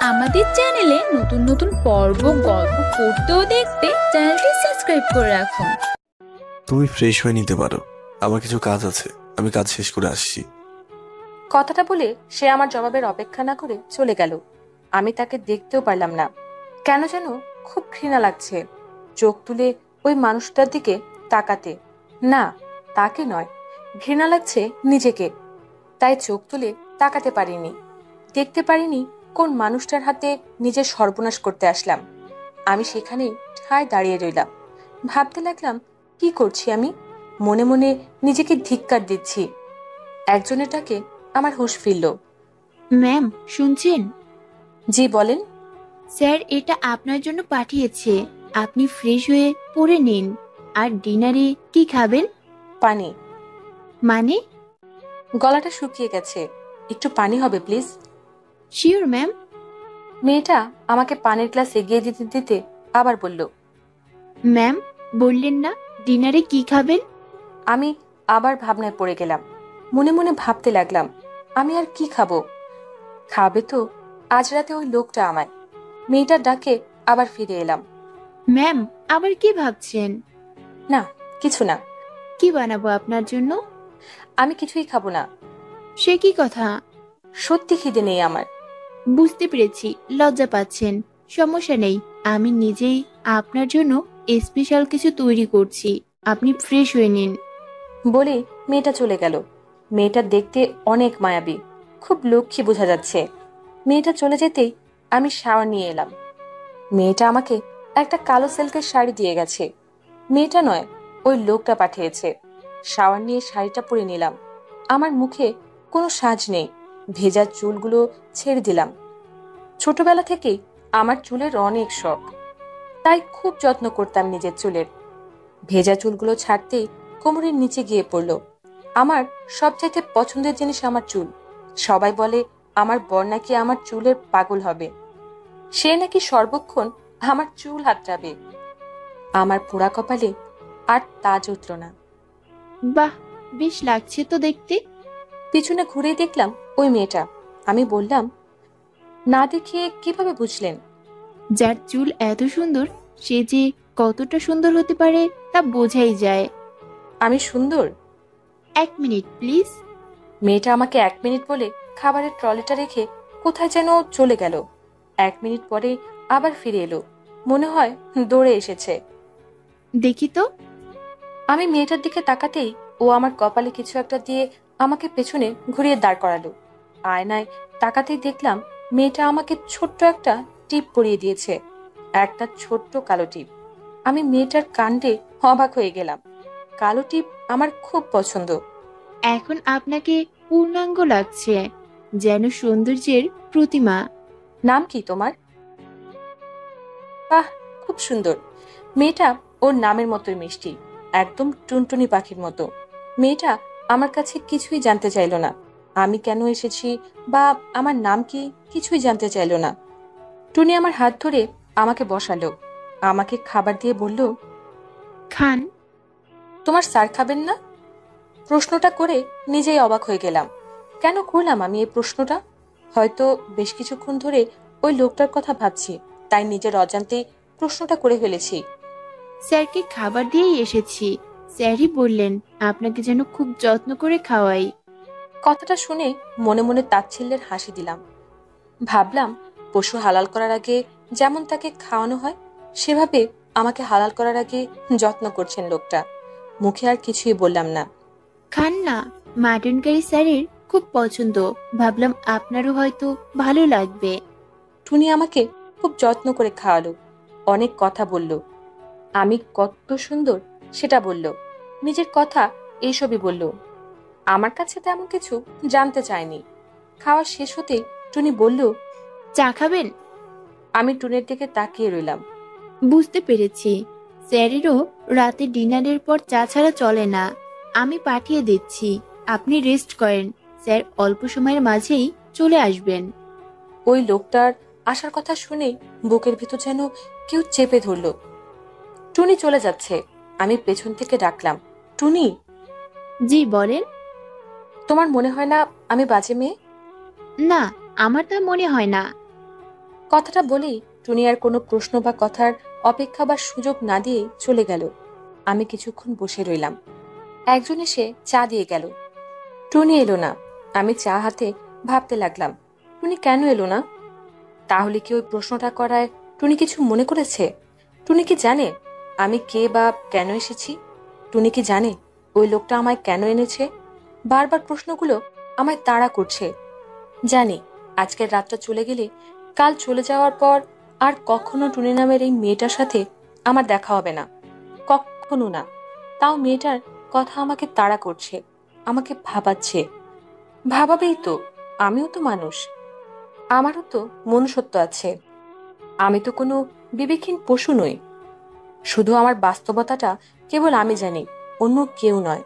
আমাদের চ্যানেলে নতুন নতুন পর্ব গল্প পড়তে ও দেখতে চ্যানেলটি সাবস্ক্রাইব করে রাখুন। তুমি ফ্রেশ হয়ে নিতে পারো, আমার কিছু কাজ আছে, আমি কাজ শেষ করে আসছি। কথাটা বলে সে আমার জবাবের অপেক্ষা না করে চলে গেল। আমি তাকে দেখতেও পারলাম না। কেন যেন খুব ঘৃণা লাগছে চোখ তুলে ওই মানুষটার দিকে তাকাতে। না, তাকে নয়, ঘৃণা লাগছে নিজেকে। তাই চোখ তুলে তাকাতে পারিনি, দেখতে পারিনি কোন মানুষটার হাতে নিজের সর্বনাশ করতে আসলাম। আমি সেখানেই ঠায় দাঁড়িয়ে রইলাম। ভাবতে লাগলাম, কি করছি আমি? মনে মনে নিজেকে ধিক্কার দিচ্ছি। একজনেরটাকে আমার হুঁশ ফিরল। ম্যাম শুনছেন? জি বলেন। স্যার এটা আপনার জন্য পাঠিয়েছে, আপনি ফ্রেশ হয়ে পড়ে নিন। আর ডিনারে কি খাবেন? পানি। মানে? গলাটা শুকিয়ে গেছে, একটু পানি হবে প্লিজ। Sure ma'am. মেয়েটা আমাকে পানির গ্লাস এগিয়ে দিতে দিতে আবার বলল, ম্যাম বললেন না ডিনারে কি খাবেন? আমি আবার ভাবনায় পড়ে গেলাম। মনে মনে ভাবতে লাগলাম, আমি আর কি খাবো? খাবে তো আজ রাতে ওই লোকটা আমায়। মেয়েটার ডাকে আবার ফিরে এলাম। ম্যাম আবার কি ভাবছেন? না, কিছু না। কি বানাবো আপনার জন্য? আমি কিছুই খাবো না। সে কি কথা? সত্যি খিদে নেই আমার। বুঝতে পেরেছি, লজ্জা পাচ্ছেন। সমস্যা নেই, আমি নিজেই আপনার জন্য স্পেশাল কিছু তৈরি করছি, আপনি ফ্রেশ হয়ে নিন। বলে মেয়েটা চলে গেল। মেয়েটা দেখতে অনেক মায়াবী, খুব লক্ষ্মী বোঝা যাচ্ছে। মেয়েটা চলে যেতেই আমি শাওয়ার নিয়ে এলাম। মেয়েটা আমাকে একটা কালো সিল্কের শাড়ি দিয়ে গেছে। মেয়েটা নয়, ওই লোকটা পাঠিয়েছে। শাওয়ার নিয়ে শাড়িটা পরে নিলাম। আমার মুখে কোনো সাজ নেই, ভেজা চুলগুলো ছেড়ে দিলাম। ছোটবেলা থেকেই আমার চুলের অনেক শখ, তাই খুব যত্ন করতাম নিজের চুলের। ভেজা চুলগুলো ছাড়তেই কোমরের নিচে গিয়ে পড়ল। আমার সবচাইতে পছন্দের জিনিস আমার চুল। সবাই বলে আমার বর নাকি আমার চুলের পাগল হবে, সে নাকি সর্বক্ষণ আমার চুল হাতড়াবে। আমার পোড়া কপালে আর তাজ উঠল না। বাহ, বেশ লাগছে তো দেখতে। পিছনে ঘুরে দেখলাম ওই মেয়েটা। আমি বললাম, না দেখে কিভাবে বুঝলেন? যার চুল এত সুন্দর সে যে কতটা সুন্দর হতে পারে তা বোঝাই যায়। আমি সুন্দর? 1 মিনিট প্লিজ। মেয়েটা আমাকে 1 মিনিট বলে খাবারের ট্রলিটা রেখে কোথায় যেন চলে গেল। 1 মিনিট পরে আবার ফিরে এলো, মনে হয় দৌড়ে এসেছে। দেখি তো। আমি মেয়েটার দিকে তাকাতেই ও আমার কপালে কিছু একটা দিয়ে আমাকে পেছনে ঘুরিয়ে দাঁড় করালো। আয়নায় তাকাতেই দেখলাম মেয়েটা আমাকে ছোট্ট একটা টিপ পরিয়ে দিয়েছে, একটা ছোট্ট কালো টিপ। আমি মেয়েটার কাণ্ডে অবাক হয়ে গেলাম। কালো টিপ আমার খুব পছন্দ। এখন আপনাকে পূর্ণাঙ্গ লাগছে, যেন সৌন্দর্যের প্রতিমা। নাম কি তোমার? বাহ, খুব সুন্দর। মেয়েটা ওর নামের মতোই মিষ্টি, একদম টুনটুনি পাখির মতো। মেয়েটা আমার কাছে কিছুই জানতে চাইলো না। আমি কেন এসেছি বা আমার নাম কি কিছুই জানতে চাইলো না। টুনি আমার হাত ধরে আমাকে বসালো, আমাকে খাবার দিয়ে বলল, খান। তোমার স্যার খাবেন না? প্রশ্নটা করে নিজেই অবাক হয়ে গেলাম। কেন করলাম আমি এই প্রশ্নটা? হয়তো বেশ কিছুক্ষণ ধরে ওই লোকটার কথা ভাবছি, তাই নিজের অজান্তেই প্রশ্নটা করে ফেলেছি। স্যারকে খাবার দিয়েই এসেছি, স্যারই বললেন আপনাকে যেন খুব যত্ন করে খাওয়াই। কথাটা শুনে মনে মনে তাচ্ছিল্যের হাসি দিলাম। ভাবলাম, পশু হালাল করার আগে যেমন তাকে খাওয়ানো হয়, সেভাবে আমাকে হালাল করার আগে যত্ন করছেন লোকটা। মুখে আর কিছুই বললাম না। খান না, মাটন কারি স্যারের খুব পছন্দ, ভাবলাম আপনারও হয়তো ভালো লাগবে। টুনি আমাকে খুব যত্ন করে খাওয়ালো, অনেক কথা বলল। আমি কত সুন্দর সেটা বলল, নিজের কথা এইসবই বলল। আমার কাছে তেমন কিছু জানতে চায়নি। খাওয়া শেষ হতেই টুনি বলল, চা খাবেন? আমি টুনের দিকে তাকিয়ে রইলাম। বুঝতে পেরেছি, স্যারেরও রাতে ডিনারের পর চা ছাড়া চলে না। আমি পাঠিয়ে দিচ্ছি, আপনি রেস্ট করেন, স্যার অল্প সময়ের মাঝেই চলে আসবেন। ওই লোকটার আসার কথা শুনেই বুকের ভিতর যেন কেউ চেপে ধরল। টুনি চলে যাচ্ছে, আমি পেছন থেকে ডাকলাম, টুনি। জি বলেন। তোমার মনে হয় না আমি বাজে মেয়ে? না, আমার তা মনে হয় না। কথাটা বলেই টুনি আর কোনো প্রশ্ন বা কথার অপেক্ষা বা সুযোগ না দিয়ে চলে গেল। আমি কিছুক্ষণ বসে রইলাম। একজন এসে চা দিয়ে গেল। টুনি এলো না। আমি চা হাতে ভাবতে লাগলাম, টুনি কেন এলো না? তাহলে কি ওই প্রশ্নটা করায় টুনি কিছু মনে করেছে? টুনি কি জানে আমি কে বা কেন এসেছি? টুনি কি জানে ওই লোকটা আমায় কেন এনেছে? বারবার প্রশ্নগুলো আমায় তাড়া করছে। জানি আজকের রাতটা চলে গেলে কাল চলে যাওয়ার পর আর কখনো টুনি নামের এই মেয়েটার সাথে আমার দেখা হবে না, কখনো না। তাও মেয়েটার কথা আমাকে তাড়া করছে, আমাকে ভাবাচ্ছে। ভাবাবেই তো, আমিও তো মানুষ, আমারও তো মনুষ্যত্ব আছে। আমি তো কোনো বিবেকহীন পশু নই। শুধু আমার বাস্তবতাটা কেবল আমি জানি, অন্য কেউ নয়।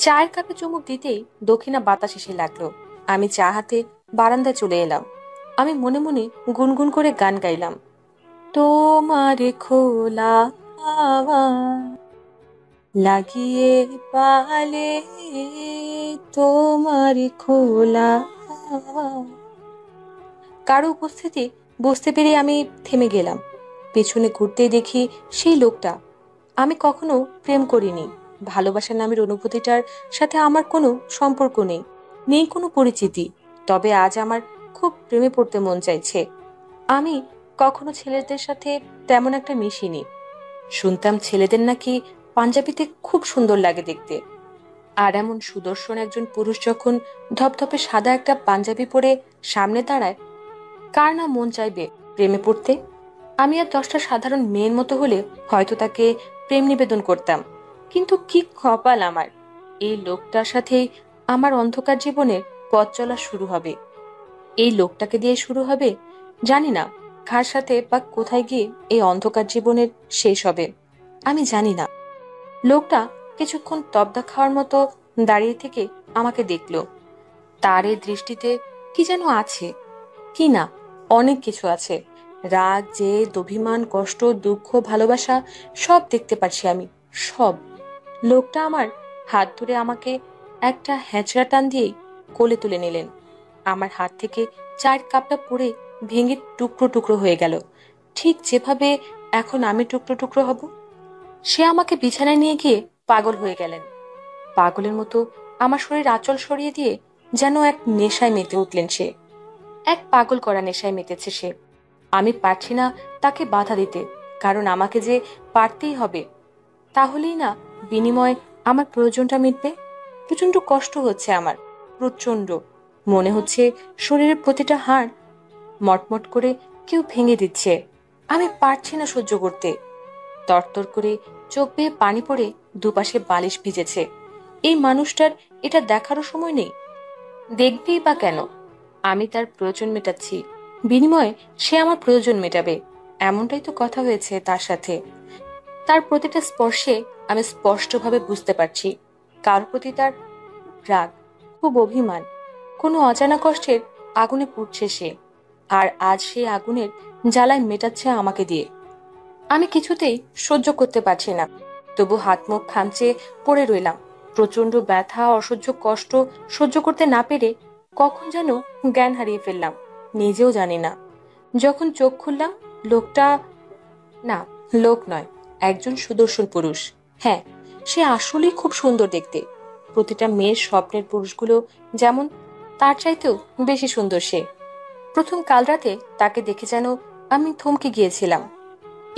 চায়ের কাপে চুমুক দিতেই দক্ষিণা বাতাস এসে লাগলো। আমি চা হাতে বারান্দায় চলে এলাম। আমি মনে মনে গুনগুন করে গান গাইলাম। তোমার খোলা হাওয়া লাগিয়ে পালে, তোমার খোলা হাওয়া। কারো উপস্থিতি বুঝতে পেরে আমি থেমে গেলাম। পেছনে ঘুরতেই দেখি সেই লোকটা। আমি কখনো প্রেম করিনি। ভালোবাসা নামের অনুভূতিটার সাথে আমার কোনো সম্পর্ক নেই, নেই কোনো পরিচিতি। তবে আজ আমার খুব প্রেমে পড়তে মন চাইছে। আমি কখনো ছেলেদের সাথে তেমন একটা মিশিনি। শুনতাম ছেলেদের নাকি পাঞ্জাবিতে খুব সুন্দর লাগে দেখতে। আর এমন সুদর্শন একজন পুরুষ যখন ধপধপে সাদা একটা পাঞ্জাবি পরে সামনে দাঁড়ায়, কার না মন চাইবে প্রেমে পড়তে? আমি আর 10টা সাধারণ মেয়ের মতো হলে হয়তো তাকে প্রেম নিবেদন করতাম। কিন্তু কি কপাল আমার! এই লোকটার সাথেই আমার অন্ধকার জীবনের পথ চলা শুরু হবে। এই লোকটাকে দিয়ে শুরু হবে, জানি না কার সাথে বা কোথায় গিয়ে এই অন্ধকার জীবনের শেষ হবে। আমি জানি না। লোকটা কিছুক্ষণ তবদা খাওয়ার মতো দাঁড়িয়ে থেকে আমাকে দেখলো। তার এই দৃষ্টিতে কি যেন আছে, কি না, অনেক কিছু আছে। রাগ, জেদ, অভিমান, কষ্ট, দুঃখ, ভালোবাসা সব দেখতে পাচ্ছি আমি, সব। লোকটা আমার হাত ধরে আমাকে একটা হ্যাচড়া টান দিয়েই কোলে তুলে নিলেন। আমার হাত থেকে চায়ের কাপটা পড়ে ভেঙে টুকরো টুকরো হয়ে গেল, ঠিক যেভাবে এখন আমি টুকরো টুকরো হব। সে আমাকে বিছানায় নিয়ে গিয়ে পাগল হয়ে গেলেন। পাগলের মতো আমার শরীর আঁচল সরিয়ে দিয়ে যেন এক নেশায় মেতে উঠলেন সে। এক পাগল করা নেশায় মেতেছে সে। আমি পারছি না তাকে বাধা দিতে, কারণ আমাকে যে পারতেই হবে। তাহলেই না বিনিময়ে আমার প্রয়োজনটা মিটবে। প্রচন্ড কষ্ট হচ্ছে আমার, প্রচন্ড। মনে হচ্ছে শরীরের প্রতিটা হাড় মটমট করে কেউ ভেঙে দিচ্ছে। আমি পারছি না সহ্য করতে। তরতর করে চোখ বেয়ে পানি পড়ে দুপাশে বালিশ ভিজেছে। এই মানুষটার এটা দেখারও সময় নেই। দেখবেই বা কেন? আমি তার প্রয়োজন মেটাচ্ছি, বিনিময়ে সে আমার প্রয়োজন মেটাবে, এমনটাই তো কথা হয়েছে তার সাথে। তার প্রতিটা স্পর্শে আমি স্পষ্টভাবে বুঝতে পারছি কার প্রতি তার রাগ, খুব অভিমান। কোনো অজানা কষ্টের আগুনে পুড়ছে সে, আর আজ সেই আগুনের জ্বালায় মেটাচ্ছে আমাকে দিয়ে। আমি কিছুতেই সহ্য করতে পারছি না, তবু হাত মুখ খামচে পড়ে রইলাম। প্রচন্ড ব্যথা, অসহ্য কষ্ট সহ্য করতে না পেরে কখন যেন জ্ঞান হারিয়ে ফেললাম, নিজেও জানি না। যখন চোখ খুললাম, লোকটা না, লোক নয়, একজন সুদর্শন পুরুষ। হ্যাঁ, সে আসলেই খুব সুন্দর দেখতে। প্রতিটা মেয়ের স্বপ্নের পুরুষগুলো যেমন, তার চাইতেও বেশি সুন্দর সে। প্রথম কাল রাতে তাকে দেখে যেন আমি থমকে গিয়েছিলাম।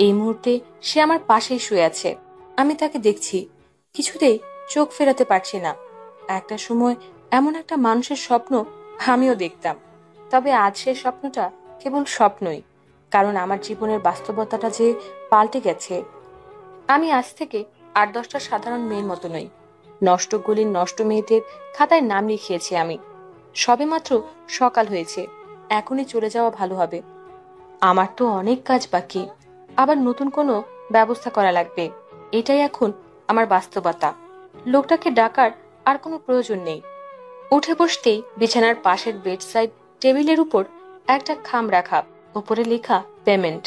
এই মুহূর্তে সে আমার পাশেই শুয়ে আছে। আমি তাকে দেখছি, কিছুতেই চোখ ফেরাতে পারছি না। একটা সময় এমন একটা মানুষের স্বপ্ন আমিও দেখতাম, তবে আজ সে স্বপ্নটা কেবল স্বপ্নই, কারণ আমার জীবনের বাস্তবতাটা যে পাল্টে গেছে। আমি আজ থেকে 8-10টা সাধারণ মেয়ের মতো নই। নষ্ট গলির নষ্ট মেয়েদের খাতায় নাম লিখিয়েছি আমি। সবেমাত্র সকাল হয়েছে, এখনই চলে যাওয়া ভালো হবে। আমার তো অনেক কাজ বাকি, আবার নতুন কোনো ব্যবস্থা করা লাগবে। এটাই এখন আমার বাস্তবতা। লোকটাকে ডাকার আর কোনো প্রয়োজন নেই। উঠে বসতেই বিছানার পাশের বেডসাইড টেবিলের উপর একটা খাম রাখা, উপরে লেখা পেমেন্ট।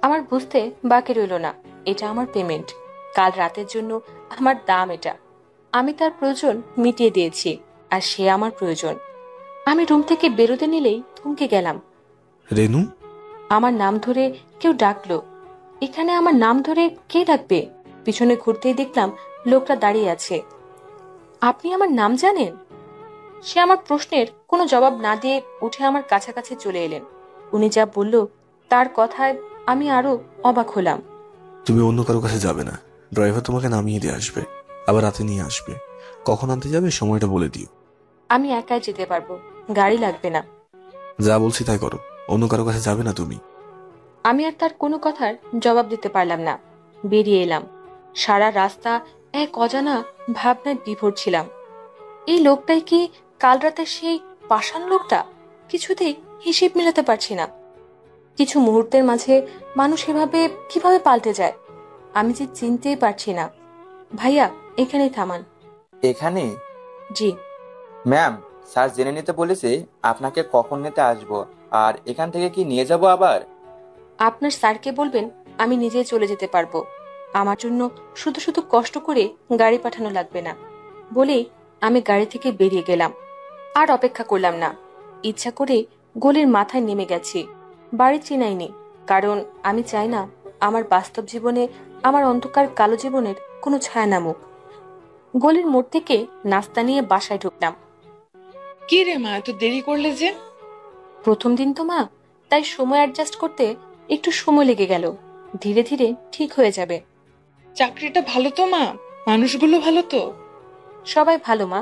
আমার বুঝতে বাকি রইল না, এটা আমার পেমেন্ট। কাল রাতের জন্য আমার দাম এটা। আমি তার প্রয়োজন মিটিয়ে দিয়েছি, আর সে আমার প্রয়োজন। আমি রুম থেকে বেরোতে নিলেই থমকে গেলাম। রেনু, আমার নাম ধরে কেউ ডাকলো। এখানে আমার নাম ধরে কে ডাকবে? পিছনে ঘুরতেই দেখলাম লোকটা দাঁড়িয়ে আছে। আপনি আমার নাম জানেন? সে আমার প্রশ্নের কোনো জবাব না দিয়ে উঠে আমার কাছাকাছি চলে এলেন। উনি যা বলল তার কথায় আমি আরো অবাক হলাম। তুমি অন্য কারো কাছে যাবে না। ড্রাইভার তোমাকে নামিয়ে দিয়ে আসবে, আবার রাতে নিয়ে আসবে। কখন আনতে যাবে সময়টা বলে দিও। আমি একাই যেতে পারবো, গাড়ি লাগবে না। যা বলছি তাই করো, অন্য কারো কাছে যাবে না তুমি। আমি আর তার কোনো কথার জবাব দিতে পারলাম না। বেরিয়ে এলাম। সারা রাস্তা এক অজানা ভাবনায় বিভোর ছিলাম। এই লোকটাই কি কাল রাতে সেই পাষাণ লোকটা? কিছুতেই হিসেব মেলাতে পারছি না। কিছু মুহূর্তের মাঝে মানুষ এভাবে কিভাবে পাল্টে যায় আমি যে চিনতেই পারছি না। ভাইয়া, এখানেই থামান। এখানে? জি। ম্যাম, স্যার জেনে নিতে বলেছে আপনাকে কখন নিতে আসবো, আর এখান থেকে কি নিয়ে যাব আবার? আপনার স্যারকে বলবেন আমি নিজে চলে যেতে পারবো। আমার জন্য শুধু শুধু কষ্ট করে গাড়ি পাঠানো লাগবে না। বলেই আমি গাড়ি থেকে বেরিয়ে গেলাম। আর অপেক্ষা করলাম না। ইচ্ছা করে গলির মাথায় নেমে গেছি। বাড়ি চিনাইনি, কারণ আমি চাই না আমার বাস্তব জীবনে আমার অন্ধকার কালো জীবনের কোনো ছায়া নামুক। গলির মোড় থেকে নাস্তা নিয়ে বাসায় ঢুকলাম। কি রে মা, এত দেরি করলে যে? প্রথম দিন তো মা, তাই সময় অ্যাডজাস্ট করতে একটু সময় লেগে গেল। ধীরে ধীরে ঠিক হয়ে যাবে। চাকরিটা ভালো তো মা? মানুষগুলো ভালো তো? সবাই ভালো মা,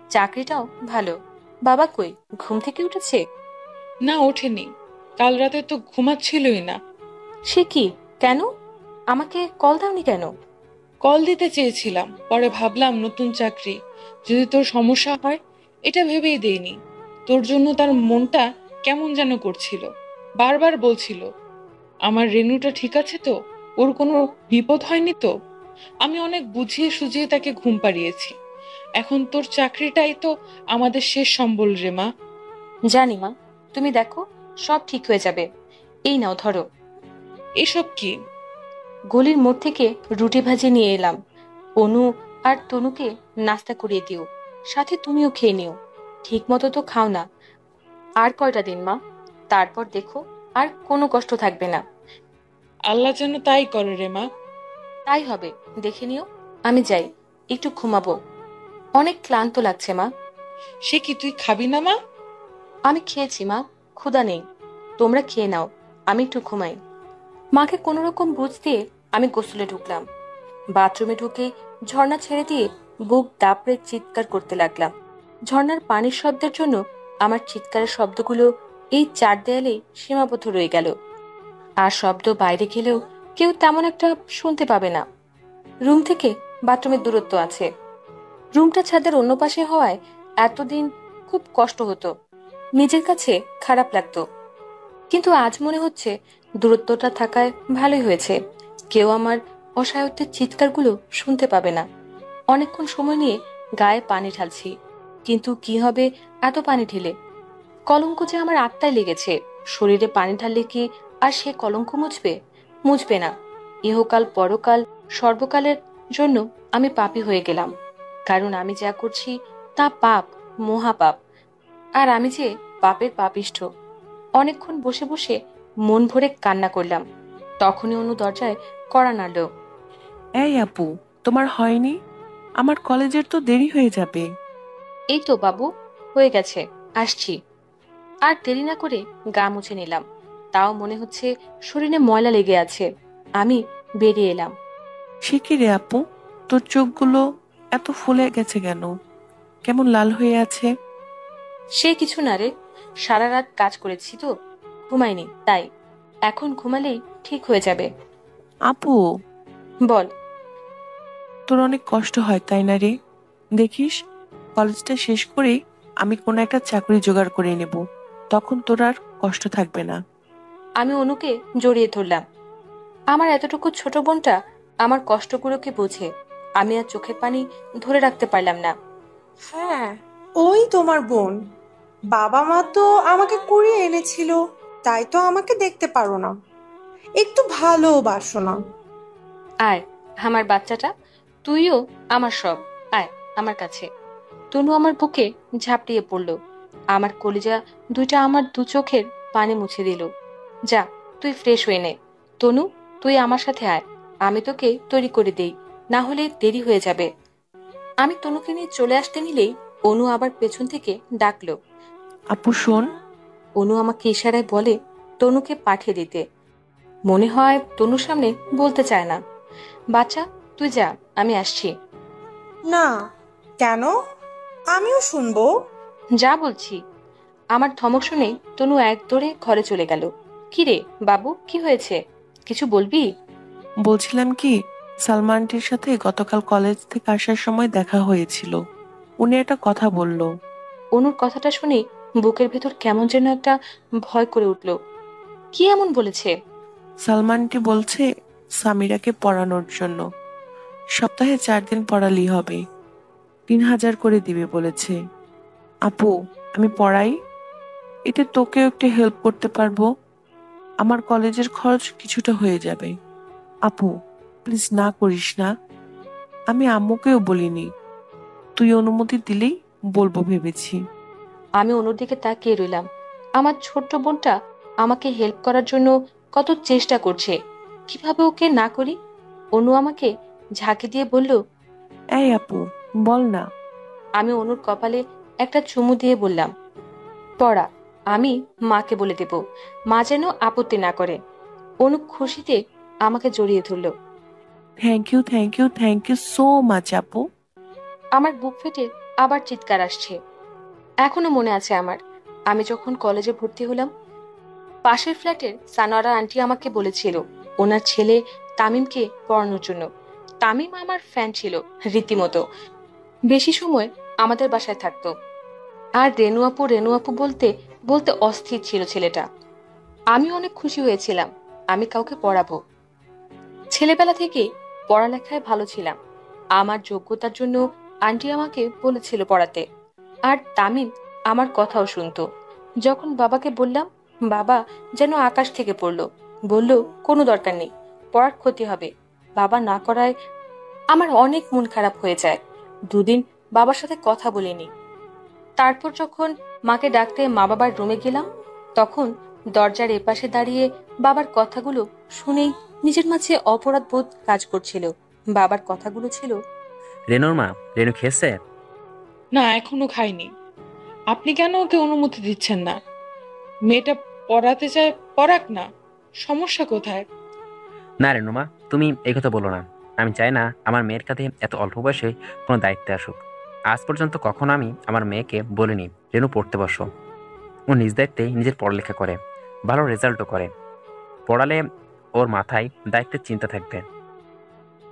চাকরিটাও ভালো। বাবা কই, ঘুম থেকে উঠেছে? না, ওঠেনি। কাল রাতে তো ঘুমাচ্ছিলই না। সে কি, কেন? আমাকে কল দাওনি কেন? কল দিতে চেয়েছিলাম, পরে ভাবলাম নতুন চাকরি, যদি তোর সমস্যা হয়, এটা ভেবেই দেইনি। তোর জন্য তার মনটা কেমন যেন করছিল, বারবার বলছিল আমার রেনুটা ঠিক আছে তো, ওর কোনো বিপদ হয়নি তো। আমি অনেক বুঝিয়ে সুঝিয়ে তাকে ঘুম পাড়িয়েছি। এখন তোর চাকরিটাই তো আমাদের শেষ সম্বল রে মা। জানি মা, তুমি দেখো সব ঠিক হয়ে যাবে। এই নাও ধরো। এসব কি? গলির মোড় থেকে রুটি ভাজি নিয়ে এলাম। অনু আর তনুকে নাস্তা করিয়ে দিও, সাথে তুমিও খেয়ে নিও। ঠিক মতো তো খাও না। আর কয়টা দিন মা, তারপর দেখো আর কোনো কষ্ট থাকবে না। আল্লাহ যেন তাই করে রে মা। তাই হবে, দেখে নিও। আমি যাই, একটু ঘুমাবো। অনেক ক্লান্ত লাগছে মা। সে কি, তুই খাবি না মা? আমি খেয়েছি মা, ক্ষুধা নেই। তোমরা খেয়ে নাও, আমি একটু ঘুমাই। মাকে কোনো রকম বুঝ দিয়ে আমি গোসলে ঢুকলাম। বাথরুমে ঢুকে ঝর্ণা ছেড়ে দিয়ে বুক দাপড়ে চিৎকার করতে লাগলাম। ঝর্ণার পানির শব্দের জন্য আমার চিৎকারের শব্দগুলো এই চার দেয়ালে সীমাবদ্ধ রয়ে গেল। আর শব্দ বাইরে গেলেও কেউ তেমন একটা শুনতে পাবে না। রুম থেকে বাথরুমের দূরত্ব আছে। রুমটা ছাদের অন্য পাশে হওয়ায় এতদিন খুব কষ্ট হতো, নিজের কাছে খারাপ লাগতো। কিন্তু আজ মনে হচ্ছে দূরত্বটা থাকায় ভালোই হয়েছে। কেউ আমার অসহায়ত্বের চিৎকারগুলো শুনতে পাবে না। অনেকক্ষণ সময় নিয়ে গায়ে পানি ঢালছি, কিন্তু কি হবে এত পানি ঢেলে? কলঙ্ক যে আমার আত্মায় লেগেছে। শরীরে পানি ঢাললে কি আর সে কলঙ্ক মুছবে? মুছবে না। ইহকাল পরকাল সর্বকালের জন্য আমি পাপী হয়ে গেলাম, কারণ আমি যা করছি তা পাপ, মহাপাপ। আর আমি যে পাপের পাপিষ্ঠ। অনেকক্ষণ বসে বসে মন ভরে কান্না করলাম। তখনই অনু দরজায় কড়া নাড়ল। এই আপু, তোমার হয়নি? আমার কলেজের তো দেরি হয়ে যাবে। এই তো বাবু, হয়ে গেছে, আসছি। আর দেরি না করে গা মুছে নিলাম। তাও মনে হচ্ছে শরীরে ময়লা লেগে আছে। আমি বেরিয়ে এলাম। সে কি রে আপু, তোর চোখগুলো এত ফুলে গেছে কেন? কেমন লাল হয়ে আছে? সে কিছু না রে, সারা রাত কাজ করেছি তো, ঘুমাইনি তাই। এখন ঘুমালেই ঠিক হয়ে যাবে। আপু, বল। তোর অনেক কষ্ট হয় তাই না রে? দেখিস, কলেজটা শেষ করে আমি কোনো একটা চাকরি জোগাড় করে নেব, তখন তোর আর কষ্ট থাকবে না। আমি অনুকে জড়িয়ে ধরলাম। আমার এতটুকু ছোট বোনটা আমার কষ্টগুলোকে বোঝে। আমি আর চোখের পানি ধরে রাখতে পারলাম না। হ্যাঁ, ওই তোমার বোন। বাবা মা তো আমাকে কুড়িয়ে এনেছিল, তাই তো আমাকে দেখতে পারো না, একটু ভালোবাসো না। আয় আমার বাচ্চাটা, তুইও আমার সব। আয় আমার কাছে। তনু আমার বুকে ঝাঁপিয়ে পড়ল। আমার কলিজা দুইটা আমার দু চোখের পানি মুছে দিল। যা, তুই ফ্রেশ হয়ে নে। তনু, তুই আমার সাথে আয়, আমি তোকে তৈরি করে দেই, না হলে দেরি হয়ে যাবে। আমি তনুকে নিয়ে চলে আসতে নিলেই অনু আবার পেছন থেকে ডাকলো। আপু শোন। অনু আমাকে ইশারায় বলে তনুকে পাঠিয়ে দিতে। মনে হয় তনুর সামনে বলতে চায় না। বাচ্চা, তুই যা, আমি আসছি। না, কেন? আমিও শুনবো। যা বলছি। আমার ধমক শুনে তনু এক দৌড়ে ঘরে চলে গেল। কি রে বাবু, কি হয়েছে? কিছু বলবি? বলছিলাম কি, সালমানটির সাথে গতকাল কলেজ থেকে আসার সময় দেখা হয়েছিল। উনি একটা কথা বলল। অনুর কথাটা শুনে বুকের ভেতর কেমন যেন একটা ভয় করে উঠল। কি এমন বলেছে? সালমানটি বলছে সামিরাকে পড়ানোর জন্য সপ্তাহে 4 দিন পড়ালেই হবে, 3,000 করে দিবে বলেছে। আপু, আমি পড়াই, এতে তোকেও একটু হেল্প করতে পারবো, আমার কলেজের খরচ কিছুটা হয়ে যাবে। আপু প্লিজ না করিস না, আমি আম্মুকেও বলিনি, তুই অনুমতি দিলেই বলবো ভেবেছি। আমি অনুর দিকে তাকিয়ে রইলাম। আমার ছোট্ট বোনটা আমাকে হেল্প করার জন্য কত চেষ্টা করছে, কিভাবে ওকে না করি? অনু আমাকে ঝাঁকি দিয়ে বলল। এই আপু, বল না। আমি অনুর কপালে একটা চুমু দিয়ে বললাম, পড়া আমি মাকে বলে দেব, মা যেন আপত্তি না করে। অনু খুশিতে আমাকে জড়িয়ে ধরল। Thank you, thank you, thank you so much আপু। আমার বুক ফেটে আবার চিৎকার আসছে। এখনো মনে আছে আমার, আমি যখন কলেজে ভর্তি হলাম, পাশের ফ্ল্যাটের সানোয়ারা আন্টি আমাকে বলেছিল ওনার ছেলে তামিমকে পড়ানোর জন্য। তামিম আমার ফ্যান ছিল রীতিমতো, বেশি সময় আমাদের বাসায় থাকতো। আর রেনু আপু বলতে বলতে অস্থির ছিল ছেলেটা। আমি অনেক খুশি হয়েছিলাম আমি কাউকে পড়াবো। ছেলেবেলা থেকে পড়ালেখায় ভালো ছিলাম, আমার যোগ্যতার জন্য আন্টি আমাকে বলেছিল পড়াতে। আর তামিম আমার কথাও শুনতো। যখন বাবাকে বললাম, বাবা যেন আকাশ থেকে পড়লো, বলল কোনো দরকার নেই, পড়ার ক্ষতি হবে। বাবা না করায় আমার অনেক মন খারাপ হয়ে যায়। 2 দিন বাবার সাথে কথা বলিনি। তারপর যখন মাকে ডাকতে মা বাবার রুমে গেলাম, তখন দরজার এপাশে দাঁড়িয়ে বাবার কথাগুলো শুনেই নিজের মাঝে অপরাধ বোধ কাজ করছিল। বাবার কথাগুলো ছিল, রেনুর মা, রেনু খেয়েছে? না, এখনো খাইনি। আপনি কেন ওকে অনুমতি দিচ্ছেন না? মেয়েটা পড়াতে চায়, পড়াক না, সমস্যা কোথায়? না রেনু মা, তুমি এই কথা বলো না। আমি চাই না আমার মেয়ের কাঁধে এত অল্প বয়সে কোনো দায়িত্ব আসুক। আজ পর্যন্ত কখনো আমি আমার মেয়েকে বলিনি রেনু পড়তে বসো। ও নিজ দায়িত্বে নিজের পড়ালেখা করে, ভালো রেজাল্টও করে। পড়ালে ওর মাথায় দায়িত্বের চিন্তা থাকবে।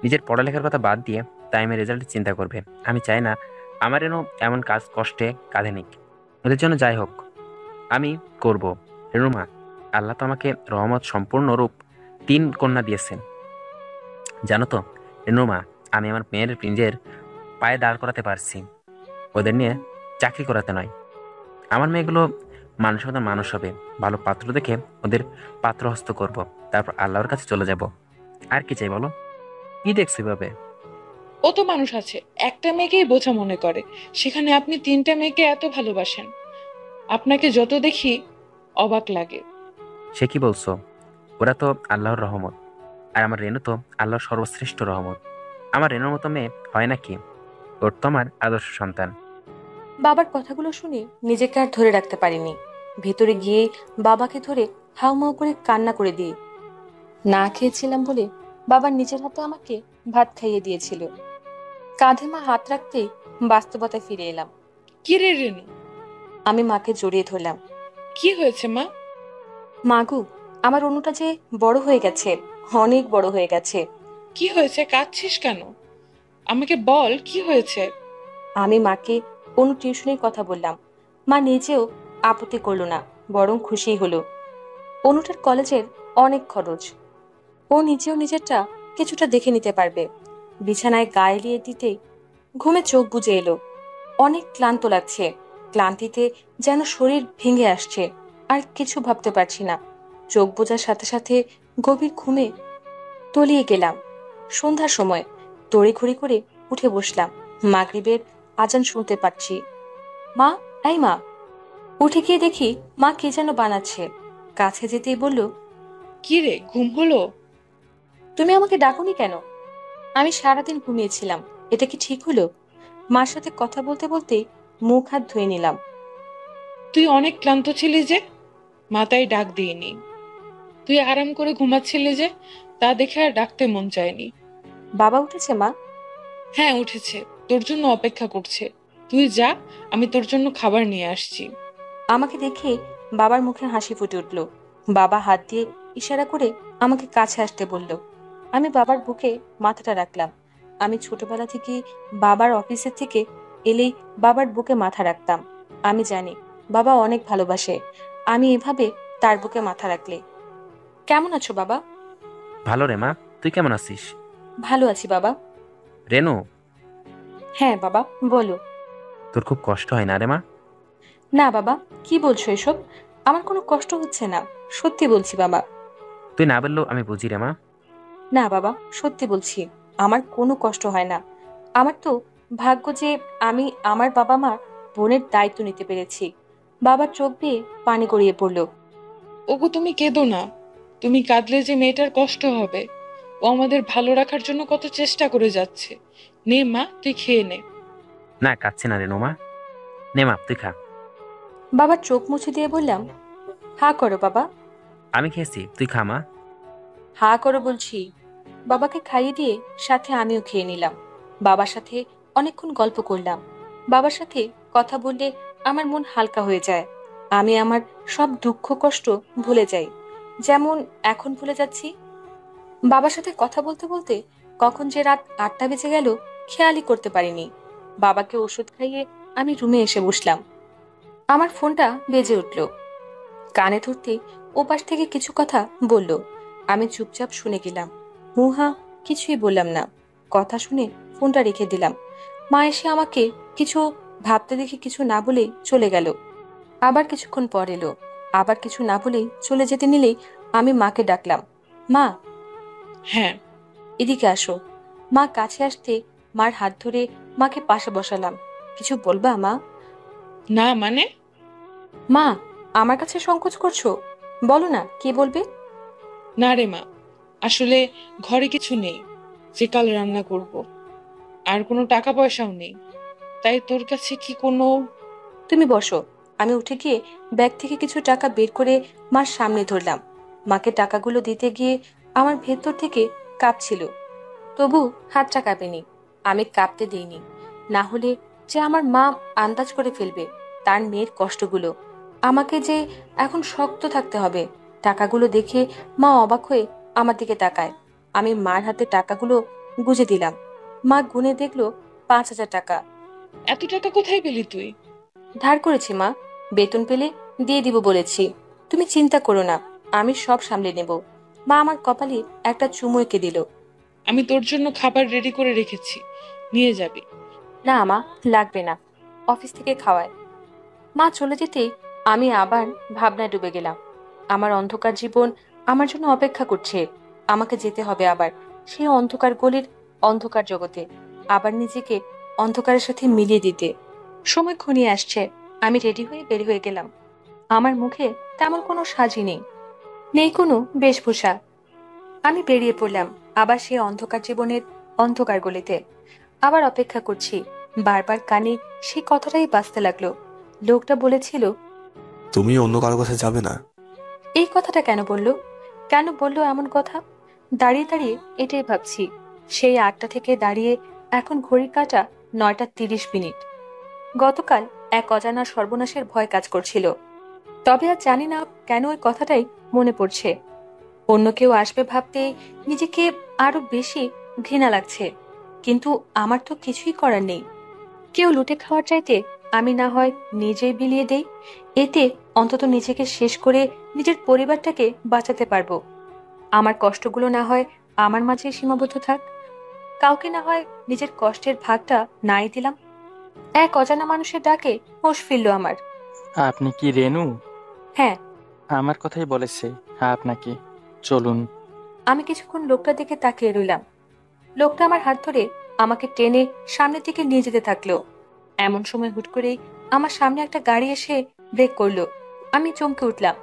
নিজের পড়ালেখার কথা বাদ দিয়ে টাইমের রেজাল্টের চিন্তা করবে। আমি চাই না আমার রেনু এমন কাজ কষ্টে কাঁধে নিক। ওদের জন্য যাই হোক আমি করব। রেনু মা, আল্লাহ তো আমাকে রহমত সম্পূর্ণ রূপ 3 কন্যা দিয়েছেন জানো তো। রেনু মা, আমি আমার মেয়ের নিজের পায়ে দাঁড় করাতে পারছি, ওদের নিয়ে চাকরি করাতে নয়। আমার মেয়েগুলো মানুষের মতো মানুষ হবে, ভালো পাত্র দেখে ওদের পাত্রহস্ত করব, তারপর আল্লাহর কাছে চলে যাব। আর কি চাই বলো? কি দেখছো এভাবে? ও তো মানুষ আছে, একটা মেয়েকেই বোঝা মনে করে, সেখানে আপনি 3টা মেয়েকে এত ভালোবাসেন। আপনাকে যত দেখি অবাক লাগে। সে কি বলছো? ওরা তো আল্লাহর রহমত, আর আমার রেনু তো আল্লাহর সর্বশ্রেষ্ঠ রহমত। আমার রেনুর মতো মেয়ে হয় নাকি? ওর তো আমার আদর্শ সন্তান। বাবার কথাগুলো শুনে নিজেকে আর ধরে রাখতে পারিনি। ভেতরে গিয়ে বাবাকে ধরে হাউমাউ করে কান্না করে দিই। না খেয়েছিলাম বলে বাবা নিজের হাতে আমাকে ভাত খাইয়ে দিয়েছিল। কাঁধে মা হাত রাখতেই বাস্তবতায় ফিরে এলাম। কি রে রেনু? আমি মাকে জড়িয়ে ধরলাম। কি হয়েছে মা? মাগু, আমার অনুটা যে বড় হয়ে গেছে, অনেক বড় হয়ে গেছে। কি হয়েছে? কাঁদছিস কেন? আমাকে বল, কি হয়েছে? আমি মাকে অনু টিউশনের কথা বললাম। মা নিজেও আপত্তি করলো না, বরং খুশি হলো। অনুটার কলেজের অনেক খরচ, ও নিজেও নিজেরটা কিছুটা দেখে নিতে পারবে। বিছানায় গায়ে লিয়ে দিতেই ঘুমে চোখ বুজে এলো। অনেক ক্লান্ত লাগছে, ক্লান্তিতে যেন শরীর ভেঙে আসছে। আর কিছু ভাবতে পারছি না। চোখ বোঝার সাথে সাথে গভীর ঘুমে তলিয়ে গেলাম। সন্ধ্যার সময় তড়িঘড়ি করে উঠে বসলাম। মাগরিবের আজান শুনতে পাচ্ছি। মা, এই মা। উঠে গিয়ে দেখি মা কে যেন বানাচ্ছে। কাছে যেতেই বলল, কি রে, ঘুম হলো? তুমি আমাকে ডাকোনি কেন? আমি সারাদিন ঘুমিয়েছিলাম, এটা কি ঠিক হলো? মার সাথে কথা বলতে বলতে মুখ হাত ধুয়ে নিলাম। তুই অনেক ক্লান্ত ছিলি যে, মাথায় ডাক দিইনি। তুই আরাম করে ঘুমাচ্ছিলি যে, তা দেখে আর ডাকতে মন চায়নি। বাবা উঠেছে মা? হ্যাঁ উঠেছে, তোর জন্য অপেক্ষা করছে। তুই যা, আমি তোর জন্য খাবার নিয়ে আসছি। আমাকে দেখে বাবার মুখে হাসি ফুটে উঠল। বাবা হাত দিয়ে ইশারা করে আমাকে কাছে আসতে বলল। আমি বাবার বুকে মাথাটা রাখলাম। আমি ছোটবেলা থেকে বাবার অফিসের থেকে এলেই বাবার বুকে মাথা রাখতাম। আমি জানি বাবা অনেক ভালোবাসে আমি এভাবে তার বুকে মাথা রাখলে। কেমন আছো বাবা? ভালো রে মা, তুই কেমন আছিস? ভালো আছি বাবা। রেনু, হ্যাঁ বাবা, বলো। তোর খুব কষ্ট হয় না রে মা? না বাবা, কি বলছো এসব? আমার কোনো কষ্ট হচ্ছে না, সত্যি বলছি বাবা। তুই না বললেও আমি বুঝি রে মা। না বাবা, সত্যি বলছি, আমার কোনো কষ্ট হয় না। আমার তো ভাগ্য যে আমি আমার বাবা মা বোনের দায়িত্ব নিতে পেরেছি। বাবার চোখ দিয়ে পানি গড়িয়ে পড়ল। ওগো তুমি কেঁদো না। তুমি কাঁদলে যে মেয়েটার কষ্ট হবে। ও আমাদের ভালো রাখার জন্য কত চেষ্টা করে যাচ্ছে। নে মা, তুই খেয়ে নে। না, কাঁদছি না রেনু মা। নে মা, তুই খা। বাবার চোখ মুছে দিয়ে বললাম, হা করো বাবা। আমি খেয়েছি, তুই খা মা। হা করো বলছি। বাবাকে খাইয়ে দিয়ে সাথে আমিও খেয়ে নিলাম। বাবার সাথে অনেকক্ষণ গল্প করলাম। বাবার সাথে কথা বললে আমার মন হালকা হয়ে যায়। আমি আমার সব দুঃখ কষ্ট ভুলে যাই, যেমন এখন ভুলে যাচ্ছি। বাবার সাথে কথা বলতে বলতে কখন যে রাত 8টা বেজে গেল খেয়ালই করতে পারিনি। বাবাকে ওষুধ খাইয়ে আমি রুমে এসে বসলাম। আমার ফোনটা বেজে উঠল। কানে ধরতে ওপাশ থেকে কিছু কথা বলল। আমি চুপচাপ শুনে গেলাম। মুহা কিছুই বললাম না। কথা শুনে ফোনটা রেখে দিলাম। মা এসে আমাকে কিছু ভাবতে দেখে কিছু না বলেই চলে গেল। আবার কিছুক্ষণ পর এলো। আবার কিছু না বলেই চলে যেতে নিলেই আমি মাকে ডাকলাম, মা হ্যাঁ। এদিকে আসো। মা কাছে আসতে মার হাত ধরে মাকে পাশে বসালাম। কিছু বলবা মা? না মানে? মা, আমার কাছে সংকোচ করছো? বলো না, কি বলবে? না রে মা, আসলে ঘরে কিছু নেই যে কাল রান্না করব। আর কোনো টাকা পয়সাও নেই। তাই তোর কাছে কি কোনো... তুমি বসো। আমি উঠে গিয়ে ব্যাগ থেকে কিছু টাকা বের করে মার সামনে ধরলাম। মাকে টাকাগুলো দিতে গিয়ে আমার ভেতর থেকে কাঁপছিল, তবু হাতটা কাঁপেনি। আমি কাঁপতে দিইনি, না হলে যে আমার মা আন্দাজ করে ফেলবে তার মেয়ের কষ্টগুলো। আমাকে যে এখন শক্ত থাকতে হবে। টাকাগুলো দেখে মা অবাক হয়ে আমার দিকে তাকায়। আমি মার হাতে টাকাগুলো গুজে দিলাম। মা গুনে দেখলো 5,000 টাকা। এত টাকা কোথায় পেলি তুই? ধার করেছি মা, বেতন পেলে দিয়ে দিব বলেছি। তুমি চিন্তা করো না, আমি সব সামলে নেব। মা আমার কপালে একটা চুমু এঁকে দিল। আমি তোর জন্য খাবার রেডি করে রেখেছি, নিয়ে যাবি। না মা, লাগবে না, অফিস থেকে খাওয়ায়। মা চলে যেতেই আমি আবার ভাবনায় ডুবে গেলাম। আমার অন্ধকার জীবন আমার জন্য অপেক্ষা করছে। আমাকে যেতে হবে আবার সেই অন্ধকার গলির অন্ধকার জগতে, আবার নিজেকে অন্ধকারের সাথে মিলিয়ে দিতে। সময় ঘনিয়ে আসছে। আমি রেডি হয়ে বের হয়ে গেলাম। আমার মুখে তেমন কোনো সাজি নেই, নেই কোনো বেশভূষা। আমি বেরিয়ে পড়লাম আবার সেই অন্ধকার জীবনের অন্ধকার গলিতে। আবার অপেক্ষা করছি। বারবার কানে সেই কথাটাই বাজতে লাগলো। লোকটা বলেছিল, তুমি অন্য কারো কাছে যাবে না? এই কথাটা কেন বললো? কেন বললো এমন কথা? দাঁড়িয়ে দাঁড়িয়ে এটাই ভাবছি। সেই 8টা থেকে দাঁড়িয়ে এখন ঘড়ির কাঁটা 9টা 30 মিনিট। গতকাল এক অজানা সর্বনাশের ভয় কাজ করছিল, তবে আর জানি না কেন ওই কথাটাই মনে পড়ছে। অন্য কেউ আসবে ভাবতেই নিজেকে আরো বেশি ঘৃণা লাগছে। কিন্তু আমার তো কিছুই করার নেই। কেউ লুটে খাওয়ার চাইতে আমি না হয় নিজেই বিলিয়ে দেই। এতে অন্তত নিজেকে শেষ করে নিজের পরিবারটাকে বাঁচাতে পারবো। আমার কষ্টগুলো না হয় আমার মাঝে সীমাবদ্ধ থাক। কাউকে না হয় নিজের কষ্টের ভাগটা নাই দিলাম। এক অজানা মানুষের ডাকে হোশ ফিরল আমার। আপনি কি রেনু? হ্যাঁ। আমার কথাই বলেছে আপনাকে। চলুন। আমি কিছুক্ষণ লোকটার দিকে তাকিয়ে রইলাম। লোকটা আমার হাত ধরে আমাকে টেনে সামনের দিকে নিয়ে যেতে থাকলো। এমন সময় হুট করেই আমার সামনে একটা গাড়ি এসে ব্রেক করলো। আমি চমকে উঠলাম।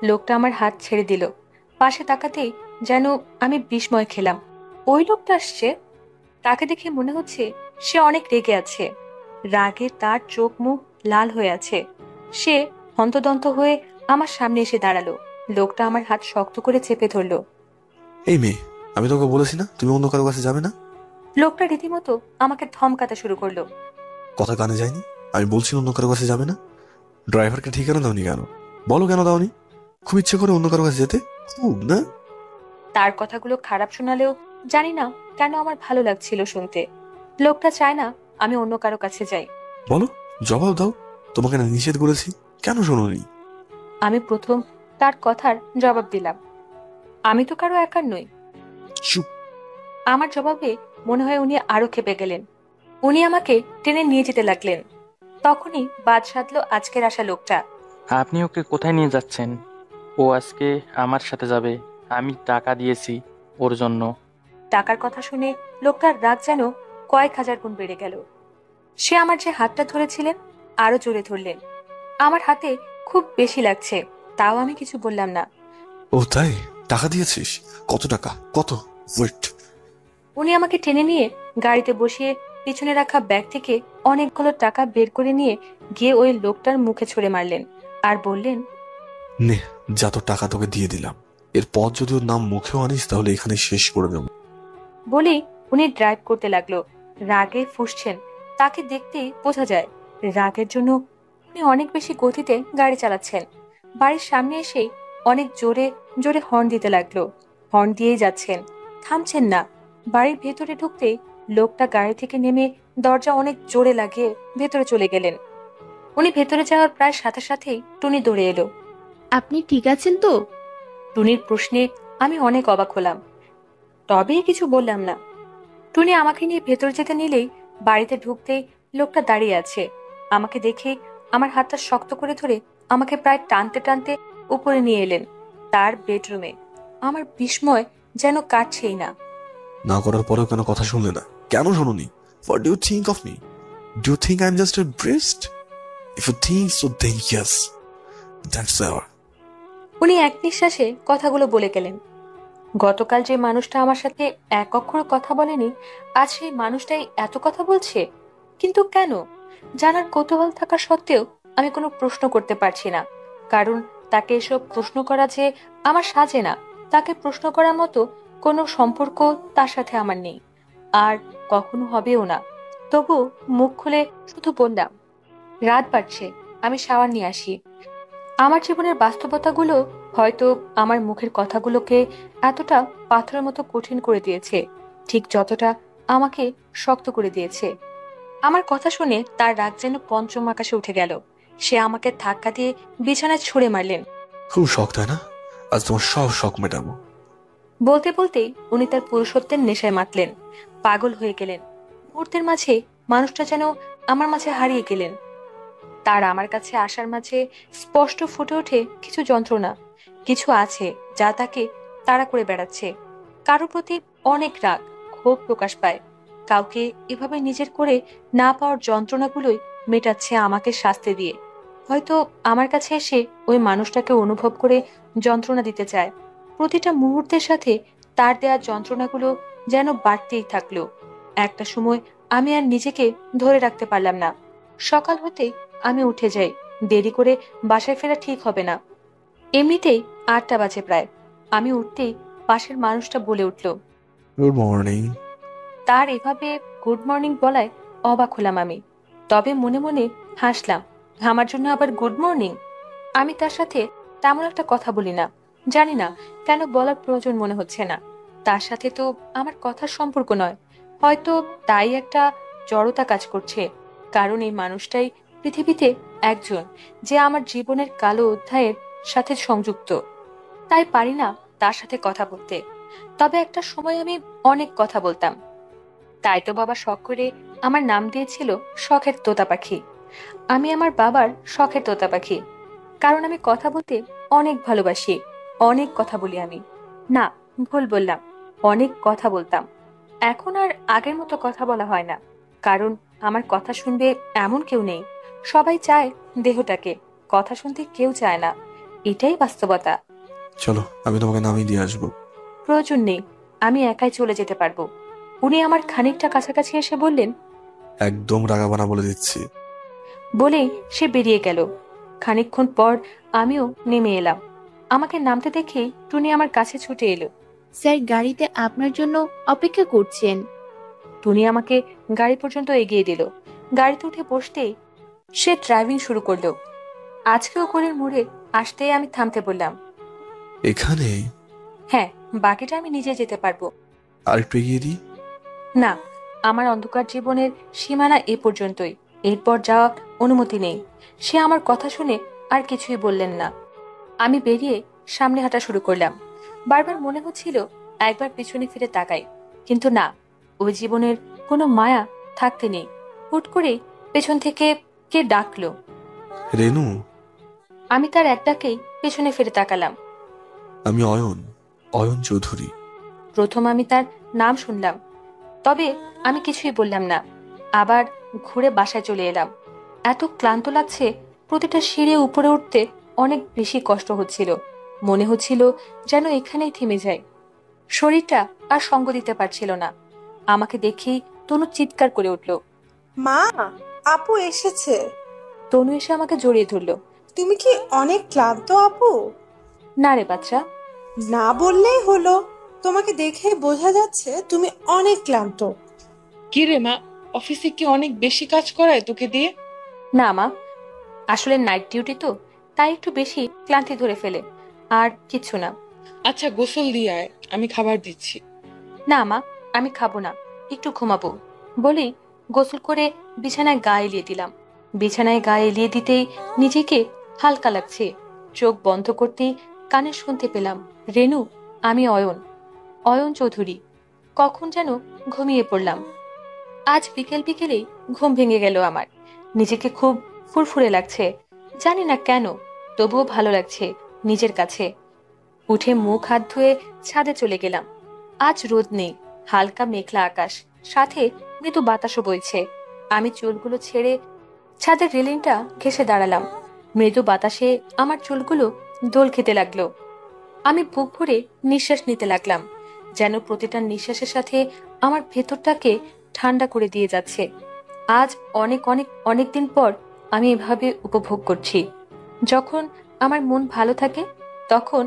লোকটা আমার হাত ছেড়ে দিল। পাশে তাকাতেই যেন আমি বিস্ময় খেলাম। ওই লোকটা আসছে। তাকে দেখে মনে হচ্ছে সে অনেক রেগে আছে। রাগে তার চোখ মুখ লাল হয়ে আছে। সে হন্তদন্ত হয়ে আমার সামনে এসে দাঁড়ালো। লোকটা আমার হাত শক্ত করে চেপে ধরলো। এই মেয়ে, আমি তোকে বলেছি না তুমি অন্য কারো কাছে যাবে না? লোকটা রীতিমতো আমাকে ধমকাতে শুরু করলো। কথা কানে যায়নি? আমি বলছি অন্য কারো কাছে যাবে না। ড্রাইভারকে ঠিকানা দাওনি কেন? বলো কেন দাওনি? খুব ইচ্ছে করে অন্য কারো কাছে যেতে? খুব না? তার কথাগুলো খারাপ শোনালেও জানি না কেন আমার ভালো লাগছিল শুনতে। লোকটা চায় না আমি অন্য কারো কাছে যাই। বলো, জবাব দাও। তোমাকে না নিষেধ করেছি, কেন শোনোনি? আমি প্রথম তার কথার জবাব দিলাম। আমি তো কারো একার নই। চুপ। আমার জবাবে মনে হয় উনি আরো ক্ষেপে গেলেন। উনি আমাকে টেনে নিয়ে যেতে লাগলেন। তখনই বাদ সাধলো আজকের আসা লোকটা। আপনি ওকে কোথায় নিয়ে যাচ্ছেন? ও আজকে আমার সাথে যাবে। আমি টাকা দিয়েছি ওর জন্য। টাকার কথা শুনে লোকটার রাগ যেন কয়েক হাজার গুণ বেড়ে গেল। সে আমার যে হাতটা ধরেছিলেন আরো জোরে ধরলেন। আমার হাতে খুব বেশি লাগছে, তাও আমি কিছু বললাম না। ও তাই? টাকা দিয়েছিস? কত টাকা? কত? ওয়েট। উনি আমাকে টেনে নিয়ে গাড়িতে বসিয়ে পিছনে রাখা ব্যাগ থেকে অনেকগুলো টাকা বের করে নিয়ে গিয়ে ওই লোকটার মুখে ছুঁড়ে মারলেন আর বললেন, নে, যা তো টাকা তোকে দিয়ে দিলাম। এরপর যদি ওর নাম মুখেও আনিস তাহলে এখানে শেষ করে দেবো। বলেই উনি ড্রাইভ করতে লাগলো। রাগে ফুঁসছেন, তাকে দেখতেই বোঝা যায় রাগের জন্য উনি অনেক বেশি গতিতে গাড়ি চালাচ্ছেন। বাড়ির সামনে এসেই অনেক জোরে জোরে হর্ন দিতে লাগলো। হর্ন দিয়েই যাচ্ছেন, থামছেন না। বাড়ির ভেতরে ঢুকতেই লোকটা গাড়ি থেকে নেমে দরজা অনেক জোরে লাগিয়ে ভেতরে চলে গেলেন। উনি ভেতরে যাওয়ার প্রায় সাথে সাথেই টুনি দৌড়ে এলো। আপনি ঠিক আছেন তো? টুনির প্রশ্নে আমি অনেক অবাক হলাম, তবে কিছু বললাম না। টুনি আমাকে নিয়ে ভেতর যেতে নিলেই বাড়িতে ঢুকতেই লোকটা দাঁড়িয়ে আছে। আমাকে দেখে আমার হাতটা শক্ত করে ধরে আমাকে প্রায় টানতে টানতে উপরে নিয়ে এলেন তার বেডরুমে। আমার বিস্ময় যেন কাটছেই না। না করার পরেও কেন কথা শুনলে না? কেন শোনোনি? What do you think of me? Do you think I'm just a breast? If you think so, then yes. That's all. উনি এক নিঃশ্বাসে কথাগুলো বলে গেলেন। গতকাল যে মানুষটা আমার সাথে এক অক্ষর কথা বলেনি, আজ সেই মানুষটাই এত কথা বলছে। কিন্তু কেন? জানার কৌতূহল থাকা সত্ত্বেও আমি কোনো প্রশ্ন করতে পারছি না, কারণ তাকে এসব প্রশ্ন করা যে আমার সাজে না। তাকে প্রশ্ন করার মতো কোনো সম্পর্ক তার সাথে আমার নেই, আর কখনো হবেও না। তবু মুখ খুলে শুধু বললাম, রাত বাড়ছে, আমি শাওয়ার নিয়ে আসি। আমার জীবনের বাস্তবতাগুলো হয়তো আমার মুখের কথাগুলোকে এতটা পাথরের মতো কঠিন করে দিয়েছে, ঠিক যতটা আমাকে শক্ত করে দিয়েছে। আমার কথা শুনে তার রাগ যেন পঞ্চম আকাশে উঠে গেল। সে আমাকে ধাক্কা দিয়ে বিছানায় ছুঁড়ে মারলেন। খুব শখ তাই না? আজ তোমার সব শখ মেটাবো। বলতে বলতেই উনি তার পুরুষত্বের নেশায় মাতলেন, পাগল হয়ে গেলেন। মুহূর্তের মাঝে মানুষটা যেন আমার মাঝে হারিয়ে গেলেন। তার আমার কাছে আসার মাঝে স্পষ্ট ফুটে ওঠে কিছু যন্ত্রণা, কিছু আছে যা তাকে তাড়া করে বেড়াচ্ছে। কারো প্রতি অনেক রাগ, ক্ষোভ প্রকাশ পায়। কাউকে এভাবে নিজের করে না পাওয়ার যন্ত্রণাগুলোই মেটাচ্ছে আমাকে শাস্তি দিয়ে। হয়তো আমার কাছে এসে ওই মানুষটাকে অনুভব করে যন্ত্রণা দিতে চায়। প্রতিটা মুহূর্তের সাথে তার দেয়া যন্ত্রণাগুলো যেন বাড়তেই থাকলো। একটা সময় আমি আর নিজেকে ধরে রাখতে পারলাম না। সকাল হতেই আমি উঠে যাই, দেরি করে বাসায় ফেরা ঠিক হবে না। এমনিতেই 8টা বাজে প্রায়। আমি উঠতেই পাশের মানুষটা বলে উঠল। Good morning. তার এভাবে গুড মর্নিং বলায় অবাক হলাম আমি, তবে মনে মনে হাসলাম। আমার জন্য আবার গুড মর্নিং? আমি তার সাথে তেমন একটা কথা বলি না, জানি না কেন বলার প্রয়োজন মনে হচ্ছে না। তার সাথে তো আমার কথার সম্পর্ক নয়, হয়তো তাই একটা জড়তা কাজ করছে। কারণ এই মানুষটাই পৃথিবীতে একজন যে আমার জীবনের কালো অধ্যায়ের সাথে সংযুক্ত। তাই পারি না তার সাথে কথা বলতে। তবে একটা সময় আমি অনেক কথা বলতাম। তাই তো বাবা শখ করে আমার নাম দিয়েছিল শখের তোতা পাখি। আমি আমার বাবার শখের তোতা পাখি, কারণ আমি কথা বলতে অনেক ভালোবাসি। অনেক কথা বলি আমি, না ভুল বললাম, অনেক কথা বলতাম। এখন আর আগের মতো কথা বলা হয় না, কারণ আমার কথা শুনবে এমন কেউ নেই। সবাই চায় দেহটাকে, কথা শুনতে কেউ চায় না। এটাই বাস্তবতা। চলো, আমি তোমাকে নামিয়ে দিয়ে আসবো। প্রয়োজন নেই, আমি একাই চলে যেতে পারবো। উনি আমার খানিকটা কাছাকাছি এসে বললেন, একদম রাগাবানা বলে দিচ্ছি। বলেই সে বেরিয়ে গেল। খানিকক্ষণ পর আমিও নেমে এলাম। আমাকে নামতে দেখে টুনি আমার কাছে ছুটে এলো। স্যার গাড়িতে আপনার জন্য অপেক্ষা করছেন। টুনি আমাকে গাড়ি পর্যন্ত এগিয়ে দিল। গাড়িতে উঠে বসতেই সে ড্রাইভিং শুরু করলো। আজকেও গলির মোড়ে আসতেই আমি থামতে বললাম, এখানে? হ্যাঁ, বাকিটা আমি নিজে যেতে পারবো। আর একটু এগিয়ে দিই? না, আমার অন্ধকার জীবনের সীমানা এ পর্যন্তই, এরপর যাওয়ার অনুমতি নেই। সে আমার কথা শুনে আর কিছুই বললেন না। আমি বেরিয়ে সামনে হাঁটা শুরু করলাম। বারবার মনে হচ্ছিল একবার পিছনে ফিরে তাকাই, কিন্তু না, ওই জীবনের কোনো মায়া থাকতে নেই। হুট করে পেছন থেকে কে ডাকলো। রেনু। আমি তার এক ডাকেই পেছনে ফিরে তাকালাম। আমি অয়ন, অয়ন চৌধুরী। প্রথম আমি তার নাম শুনলাম, তবে আমি কিছুই বললাম না। আবার ঘুরে বাসায় চলে এলাম। এত ক্লান্ত লাগছে, প্রতিটা সিঁড়ি উপরে উঠতে অনেক বেশি কষ্ট হচ্ছিল। মনে হচ্ছিল যেন এখানেই থেমে যায়। শরীরটা আর সঙ্গ দিতে পারছিল না। আমাকে দেখেই তনু চিৎকার করে উঠল, মা, আপু এসেছে। তনু এসে আমাকে জড়িয়ে ধরল। তুমি কি অনেক ক্লান্ত আপু? না রে বাচ্চা। না বললেই হলো, তোমাকে দেখে বোঝা যাচ্ছে তুমি অনেক ক্লান্ত। কি রে মা, অফিসে কি অনেক বেশি কাজ করায় তোকে দিয়ে? না মা, আসলে নাইট ডিউটি তো, তাই একটু বেশি ক্লান্তি ধরে ফেলে, আর কিচ্ছু না। আচ্ছা, গোসল দিয়ে আয়, আমি খাবার দিচ্ছি। না মা, আমি খাবো না, একটু ঘুমাবো। বলেই গোসল করে বিছানায় গা এলিয়ে দিলাম। বিছানায় গা এলিয়ে দিতেই নিজেকে হালকা লাগছে। চোখ বন্ধ করতেই কানে শুনতে পেলাম, রেনু, আমি অয়ন, অয়ন চৌধুরী। কখন যেন ঘুমিয়ে পড়লাম। আজ বিকেল বিকেলেই ঘুম ভেঙে গেল আমার। নিজেকে খুব ফুরফুরে লাগছে, জানি না কেন, তবুও ভালো লাগছে নিজের কাছে। উঠে মুখ হাত ধুয়ে ছাদে চলে গেলাম। আজ রোদ নেই, হালকা মেঘলা আকাশ, সাথে মৃদু বাতাসও বইছে। আমি চুলগুলো ছেড়ে ছাদের রেলিংটা ঘেঁষে দাঁড়ালাম। মৃদু বাতাসে আমার চুলগুলো দোল খেতে লাগলো। আমি বুক ভরে নিঃশ্বাস নিতে লাগলাম, যেন প্রতিটা নিঃশ্বাসের সাথে আমার ভেতরটাকে ঠান্ডা করে দিয়ে যাচ্ছে। আজ অনেক অনেক অনেক দিন পর আমি এভাবে উপভোগ করছি। যখন আমার মন ভালো থাকে, তখন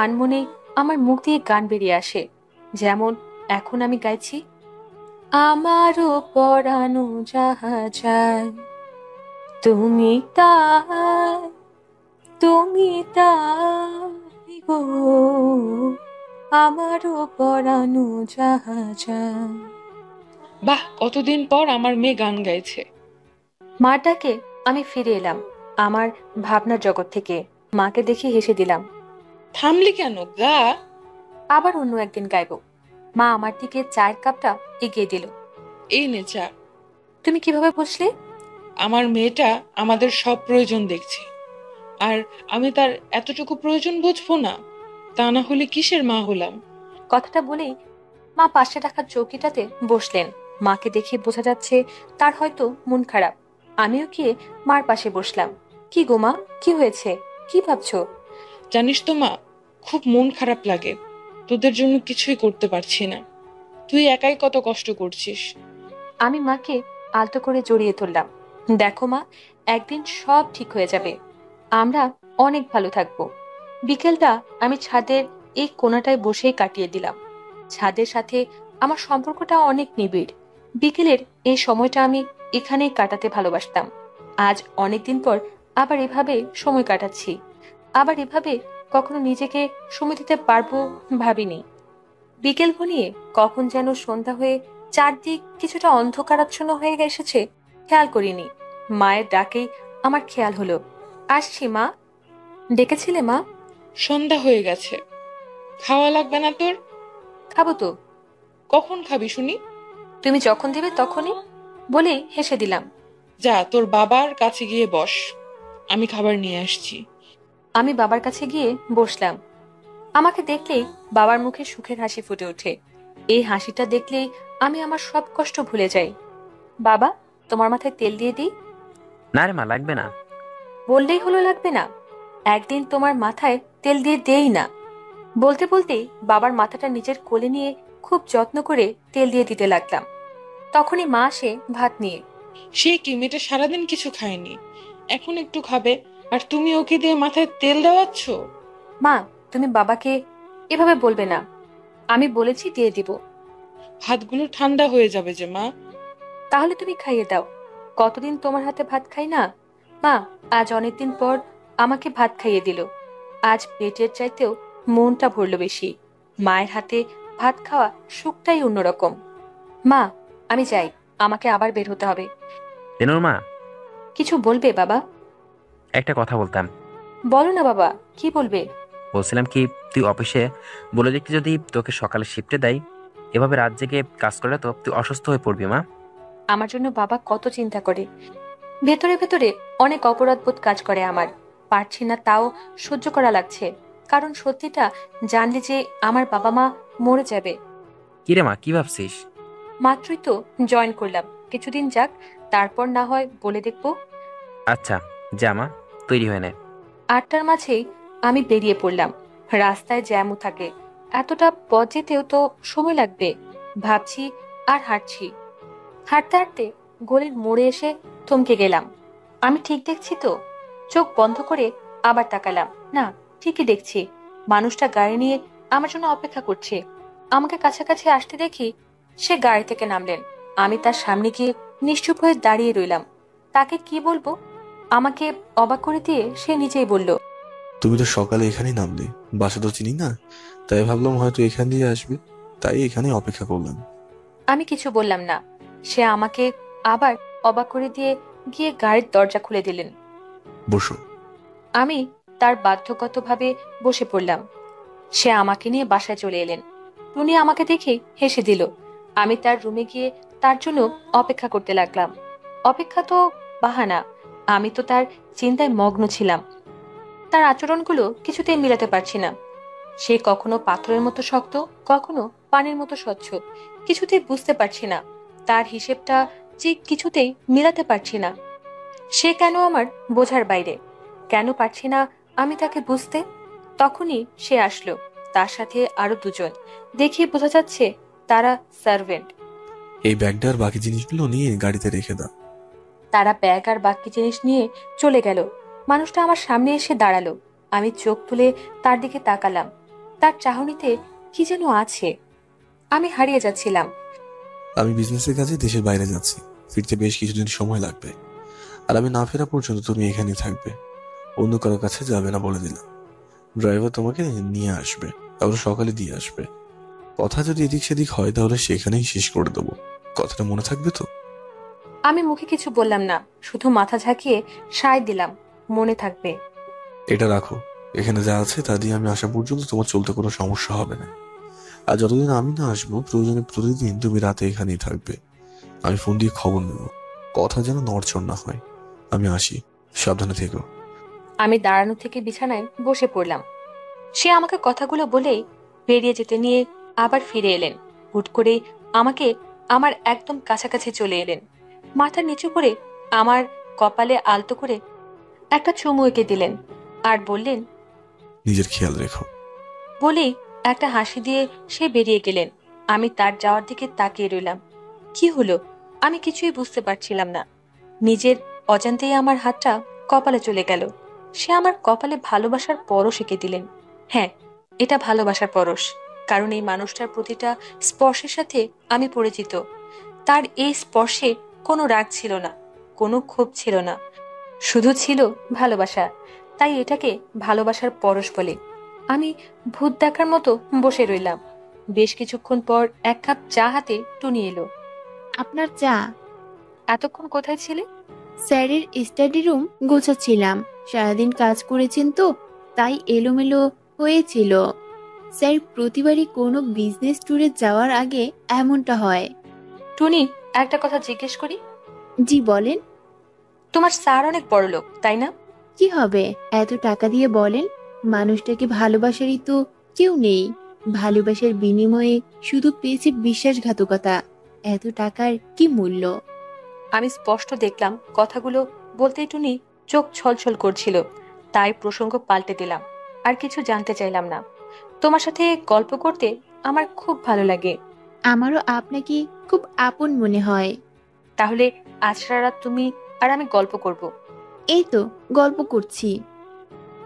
আনমনেই আমার মুখ দিয়ে গান বেরিয়ে আসে, যেমন এখন আমি গাইছি, আমারও পরানো যাহা যায়, তুমি তাই, তুমি তাই গো, আমারও পরানো যাহা যায়। বাহ, কতদিন পর আমার মেয়ে গান গাইছে। মার ডাকে আমি ফিরে এলাম আমার ভাবনার জগৎ থেকে। মাকে দেখে হেসে দিলাম। থামলি কেন, গা। আবার অন্য একদিন গাইবো। মা আমার দিকে চায়ের কাপটা এগিয়ে দিল। এই নে চা। তুমি কিভাবে বুঝলে? আমার মেয়েটা আমাদের সব প্রয়োজন দেখছে, আর আমি তার এতটুকু প্রয়োজন বুঝবো না? তা না হলে কিসের মা হলাম? কথাটা বলেই মা পাশে রাখা চৌকিটাতে বসলেন। মাকে দেখে বোঝা যাচ্ছে তার হয়তো মন খারাপ। আমিও গিয়ে মার পাশে বসলাম। কি গো মা, কি হয়েছে, কি ভাবছো? জানিস তো মা, খুব মন খারাপ লাগে। তোদের জন্য কিছুই করতে পারছি না। তুই একাই কত কষ্ট করছিস। আমি মাকে আলতো করে জড়িয়ে ধরলাম। দেখো মা, একদিন সব ঠিক হয়ে যাবে, আমরা অনেক ভালো থাকবো। বিকেলটা আমি ছাদের এই কোণাটায় বসেই কাটিয়ে দিলাম। ছাদের সাথে আমার সম্পর্কটা অনেক নিবিড়। বিকেলের এই সময়টা আমি এখানেই কাটাতে ভালোবাসতাম। আজ অনেকদিন পর আবার এভাবে সময় কাটাচ্ছি। আবার এভাবে কখনো নিজেকে সময় দিতে পারবো ভাবিনি। বিকেল ঘনিয়ে কখন যেন সন্ধ্যা হয়ে চারদিক কিছুটা অন্ধকারাচ্ছন্ন হয়ে এসেছে, খেয়াল করিনি। মায়ের ডাকেই আমার খেয়াল হলো। আসছি মা। ডেকেছিলে মা? সন্ধ্যা হয়ে গেছে, খাওয়া লাগবে না তোর? খাবো তো। কখন খাবি শুনি? তুমি যখন দেবে তখনই, বলেই হেসে দিলাম। যা, তোর বাবার কাছে গিয়ে বস, আমি খাবার নিয়ে আসছি। আমি বাবার কাছে গিয়ে বসলাম। আমাকে দেখলেই বাবার মুখে সুখের হাসি ফুটে ওঠে। এই হাসিটা দেখলেই আমি আমার সব কষ্ট ভুলে যাই। বাবা, তোমার মাথায় তেল দিয়ে দিই? না রে মা, লাগবে না। বললেই হলো লাগবে না? একদিন তোমার মাথায় তেল দিয়ে দেই না। বলতে বলতেই বাবার মাথাটা নিজের কোলে নিয়ে খুব যত্ন করে তেল দিয়ে দিতে লাগলাম। তখনই মা আসে ভাত নিয়ে। সে কি, মেয়েটা সারাদিন কিছু খায়নি, এখন একটু খাবে, আর তুমি ওকে দিয়ে মাথায় তেল দেওয়াচ্ছ? মা, তুমি বাবাকে এভাবে বলবে না, আমি বলেছি দিয়ে দিব। হাতগুলো ঠান্ডা হয়ে যাবে যে মা। তাহলে তুমি খাইয়ে দাও, কতদিন তোমার হাতে ভাত খাই না। মা, আজ অনেকদিন পর আমাকে ভাত খাইয়ে দিল। আজ পেটের চাইতেও মনটা ভরলো বেশি। মায়ের হাতে ভাত খাওয়া সুখটাই অন্যরকম। মা, আমি যাই, আমাকে আবার বের হতে হবে। রেনুর মা, কিছু বলবে বাবা? একটা কথা বলতাম। বলো না বাবা, কি বলবে? বলছিলাম কি, তুই অফিসে বলে দেখতে যদি তোকে সকালে শিফটে দেয়, এভাবে রাত জেগে কাজ করলে তো তুই অসুস্থ হয়ে পড়বি মা। আমার জন্য বাবা কত চিন্তা করে। ভেতরে ভেতরে অনেক অপরাধবোধ কাজ করে আমার। পারছি না, তাও সহ্য করা লাগছে, কারণ সত্যিটা জানলে যে আমার বাবা মা মরে যাবে। কিরে মা, কি ভাবছিস? মাত্রই তো জয়েন করলাম, কিছুদিন যাক, তারপর না হয় বলে দেখবো। আচ্ছা যা মা, তৈরি হয়ে নে। 8টার মাঝেই আমি বেরিয়ে পড়লাম। রাস্তায় জ্যামও থাকে, এতটা পথ যেতেও তো সময় লাগবে। ভাবছি আর হাঁটছি। হাঁটতে হাঁটতে গলির মোড়ে এসে থমকে গেলাম। আমি ঠিক দেখছি তো? চোখ বন্ধ করে আবার তাকালাম। না, ঠিকই দেখছি, মানুষটা গাড়ি নিয়ে আমার জন্য অপেক্ষা করছে। আমাকে কাছাকাছি আসতে দেখি সে গাড়ি থেকে নামলেন। আমি তার সামনে গিয়ে নিশ্চুপ হয়ে দাঁড়িয়ে রইলাম। তাকে কি বলবো? আমাকে অবাক করে দিয়ে সে নিজেই বলল, তুমি তো সকালে এখানেই নামলে, বাসা তো চিনি না, তাই ভাবলাম হয়তো এখান দিয়ে আসবে, তাই এখানে অপেক্ষা করলাম। আমি কিছু বললাম না। সে আমাকে আবার অবাক করে দিয়ে গিয়ে গাড়ির দরজা খুলে দিলেন। বসো। আমি তার বাধ্যগতভাবে বসে পড়লাম। সে আমাকে নিয়ে বাসায় চলে এলেন। টুনি আমাকে দেখে হেসে দিল। আমি তার রুমে গিয়ে তার জন্য অপেক্ষা করতে লাগলাম। অপেক্ষা তো বাহানা, আমি তো তার চিন্তায় মগ্ন ছিলাম। তার আচরণগুলো কিছুতেই মিলাতে পারছি না। সে কখনো পাথরের মতো শক্ত, কখনো পানির মতো স্বচ্ছ, কিছুতেই বুঝতে পারছি না। তার হিসেবটা যে কিছুতেই মিলাতে পারছি না। সে কেন আমার বোঝার বাইরে, কেন পারছি না আমি তাকে বুঝতে। তখনই সে আসলো, তার সাথে আরো দুজন। দেখিয়ে বোঝা যাচ্ছে তারা সার্ভেন্ট। এই ব্যাগটা আর বাকি জিনিসগুলো নিয়ে গাড়িতে রেখে দাও। তারা ব্যাগ আর বাকি জিনিস নিয়ে চলে গেল। মানুষটা আমার সামনে এসে দাঁড়ালো। আমি চোখ তুলে তার দিকে তাকালাম। তার চাহনিতে কি যেন আছে। আমি হারিয়ে যাচ্ছিলাম। আমি বিজনেসের কাজে দেশের বাইরে যাচ্ছি, ফিরতে বেশ কিছুদিন সময় লাগবে, আর আমি না ফেরা পর্যন্ত তুমি এখানে থাকবে, অন্য কারো কাছে যাবে না বলে দিলাম। ড্রাইভার তোমাকে নিয়ে আসবে, তারপর সকালে দিয়ে আসবে। কথা যদি এদিক সেদিক হয় তাহলে সেখানেই শেষ করে দেবো। কথাটা মনে থাকবে তো? আমি মুখে কিছু বললাম না, শুধু মাথা ঝাঁকিয়ে সায় দিলাম, মনে থাকবে। এটা রাখো, এখানে যা আছে তা দিয়ে আমি আসা পর্যন্ত তোমার চলতে কোনো সমস্যা হবে না। আর যতদিন আমি না আসবো, প্রয়োজনে প্রতিদিন তুমি রাতে এখানেই থাকবে। আমি ফোন দিয়ে খবর নেব, কথা যেন নড়চড় না হয়। আমি আসি, সাবধানে থেকো। আমি দাঁড়ানো থেকে বিছানায় বসে পড়লাম। সে আমাকে কথাগুলো বলেই বেরিয়ে যেতে নিয়ে আবার ফিরে এলেন। হুট করে আমাকে আমার একদম কাছাকাছি চলে এলেন। মাথা নিচু করে আমার কপালে আলতো করে একটা চুমু এঁকে দিলেন আর বললেন, নিজের খেয়াল রেখো। বলেই একটা হাসি দিয়ে সে বেরিয়ে গেলেন। আমি তার যাওয়ার দিকে তাকিয়ে রইলাম। কি হলো আমি কিছুই বুঝতে পারছিলাম না। নিজের অজান্তেই আমার হাতটা কপালে চলে গেল। সে আমার কপালে ভালোবাসার পরশ এঁকে দিলেন। হ্যাঁ, এটা ভালোবাসার পরশ, কারণ এই মানুষটার প্রতিটা স্পর্শের সাথে আমি পরিচিত। তার এই স্পর্শে কোনো রাগ ছিল না, কোনো ক্ষোভ ছিল না, শুধু ছিল ভালোবাসা। তাই এটাকে ভালোবাসার পরশ বলে। আমি ভূত দেখার মতো বসে রইলাম। বেশ কিছুক্ষণ পর এক কাপ চা হাতে টুনি এলো। আপনার চা। এতক্ষণ কোথায় ছিলে? স্যারের স্টাডি রুম গোছাচ্ছিলাম। সারাদিন কাজ করেছেন তো, তাই এলোমেলো হয়েছিল। স্যার প্রতিবারই কোনো বিজনেস ট্যুরে যাওয়ার আগে এমনটা হয়। টুনি, একটা কথা জিজ্ঞেস করি? জি বলেন। তোমার স্যার অনেক বড় লোক, তাই না? কি হবে, এত টাকা দিয়ে বলেন? মানুষটাকে ভালোবাসারই তো কেউ নেই। ভালোবাসার বিনিময়ে শুধু পেয়েছে বিশ্বাসঘাতকতা। এত টাকার কি মূল্য? আমি স্পষ্ট দেখলাম কথাগুলো বলতেই টুনি চোখ ছলছল করছিল। তাই প্রসঙ্গ পাল্টে দিলাম। আর কিছু জানতে চাইলাম না। তোমার সাথে গল্প করতে আমার খুব ভালো লাগে। আমারও আপনাকে খুব আপন মনে হয়। তাহলে আজ সারা রাত তুমি আর আমি গল্প করব। এই তো গল্প করছি।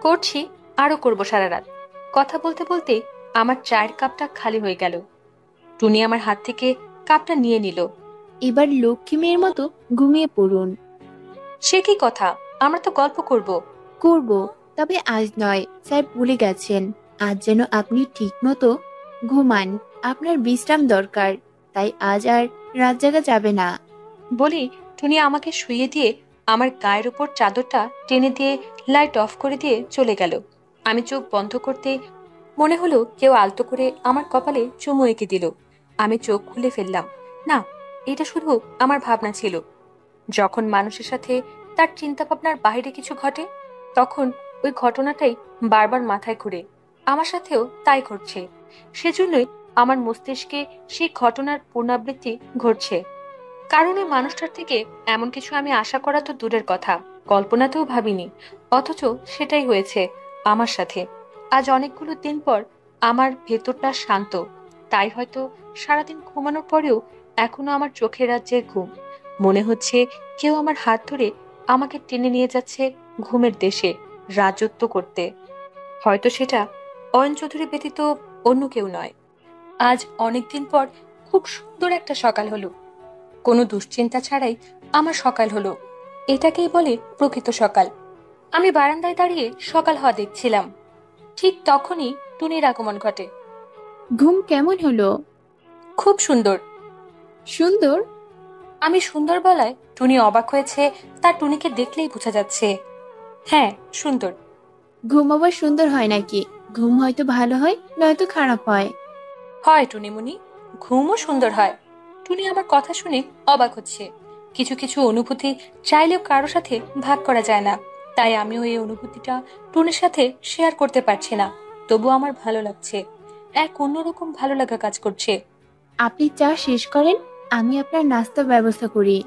করছি, আরো করব সারা রাত। কথা বলতে বলতে আমার চায়ের কাপটা খালি হয়ে গেল। টুনি আমার হাত থেকে কাপটা নিয়ে নিল। এবার লক্ষ্মী মেয়ের মতো ঘুমিয়ে পড়ুন। সে কি কথা, আমরা তো গল্প করব। করব, তবে আজ নয়, স্যার ভুলে গেছেন। আজ যেন আপনি ঠিক মতো ঘুমান। আপনার বিশ্রাম দরকার, তাই আজ আর রাত জাগা যাবে না। বলি টুনি আমাকে শুইয়ে দিয়ে আমার গায়ের উপর চাদরটা টেনে দিয়ে লাইট অফ করে দিয়ে চলে গেল। আমি চোখ বন্ধ করতে মনে হলো কেউ আলতো করে আমার কপালে চুমু এঁকে দিল। আমি চোখ খুলে ফেললাম। না, এটা শুধু আমার ভাবনা ছিল। যখন মানুষের সাথে তার চিন্তা ভাবনার বাইরে কিছু ঘটে, তখন ওই ঘটনাটাই বারবার মাথায় ঘুরে। আমার সাথেও তাই ঘটছে। সেজন্যই আমার মস্তিষ্কে সেই ঘটনার পুনরাবৃত্তি ঘটছে। কারণ ওই মানুষটার থেকে এমন কিছু আমি আশা করা তো দূরের কথা, কল্পনাতেও ভাবিনি। অথচ সেটাই হয়েছে আমার সাথে। আজ অনেকগুলো দিন পর আমার ভেতরটা শান্ত, তাই হয়তো সারাদিন ঘুমানোর পরেও এখনো আমার চোখের রাজ্যের ঘুম। মনে হচ্ছে কেউ আমার হাত ধরে আমাকে টেনে নিয়ে যাচ্ছে ঘুমের দেশে রাজত্ব করতে। হয়তো সেটা অয়ন চৌধুরী ব্যতীত অন্য কেউ নয়। আজ অনেকদিন পর খুব সুন্দর একটা সকাল হলো। কোনো দুশ্চিন্তা ছাড়াই আমার সকাল হলো। এটাকেই বলে প্রকৃত সকাল। আমি বারান্দায় দাঁড়িয়ে সকাল হওয়া দেখছিলাম। ঠিক তখনই টুনির আগমন ঘটে। ঘুম কেমন হলো? খুব সুন্দর। সুন্দর? আমি সুন্দর বলায় টুনি অবাক হয়েছে। তার টুনিকে দেখলেই বোঝা যাচ্ছে। হ্যাঁ, সুন্দর। ঘুম আবার সুন্দর হয় নাকি? ঘুম হয়তো ভালো হয়, নয়তো খারাপ হয়। হয় টুনিমুনি, ঘুমও সুন্দর হয়। টুনি আমার কথা শুনে অবাক হচ্ছে। কিছু কিছু অনুভূতি চাইলেও কারো সাথে ভাগ করা যায় না, তাই আমিও এই অনুভূতিটা টুনির সাথে শেয়ার করতে পারছি না। তবু আমার ভালো লাগছে, এক অন্যরকম ভালো লাগা কাজ করছে। আপনি চা শেষ করেন, আমি আপনার নাস্তার ব্যবস্থা করি।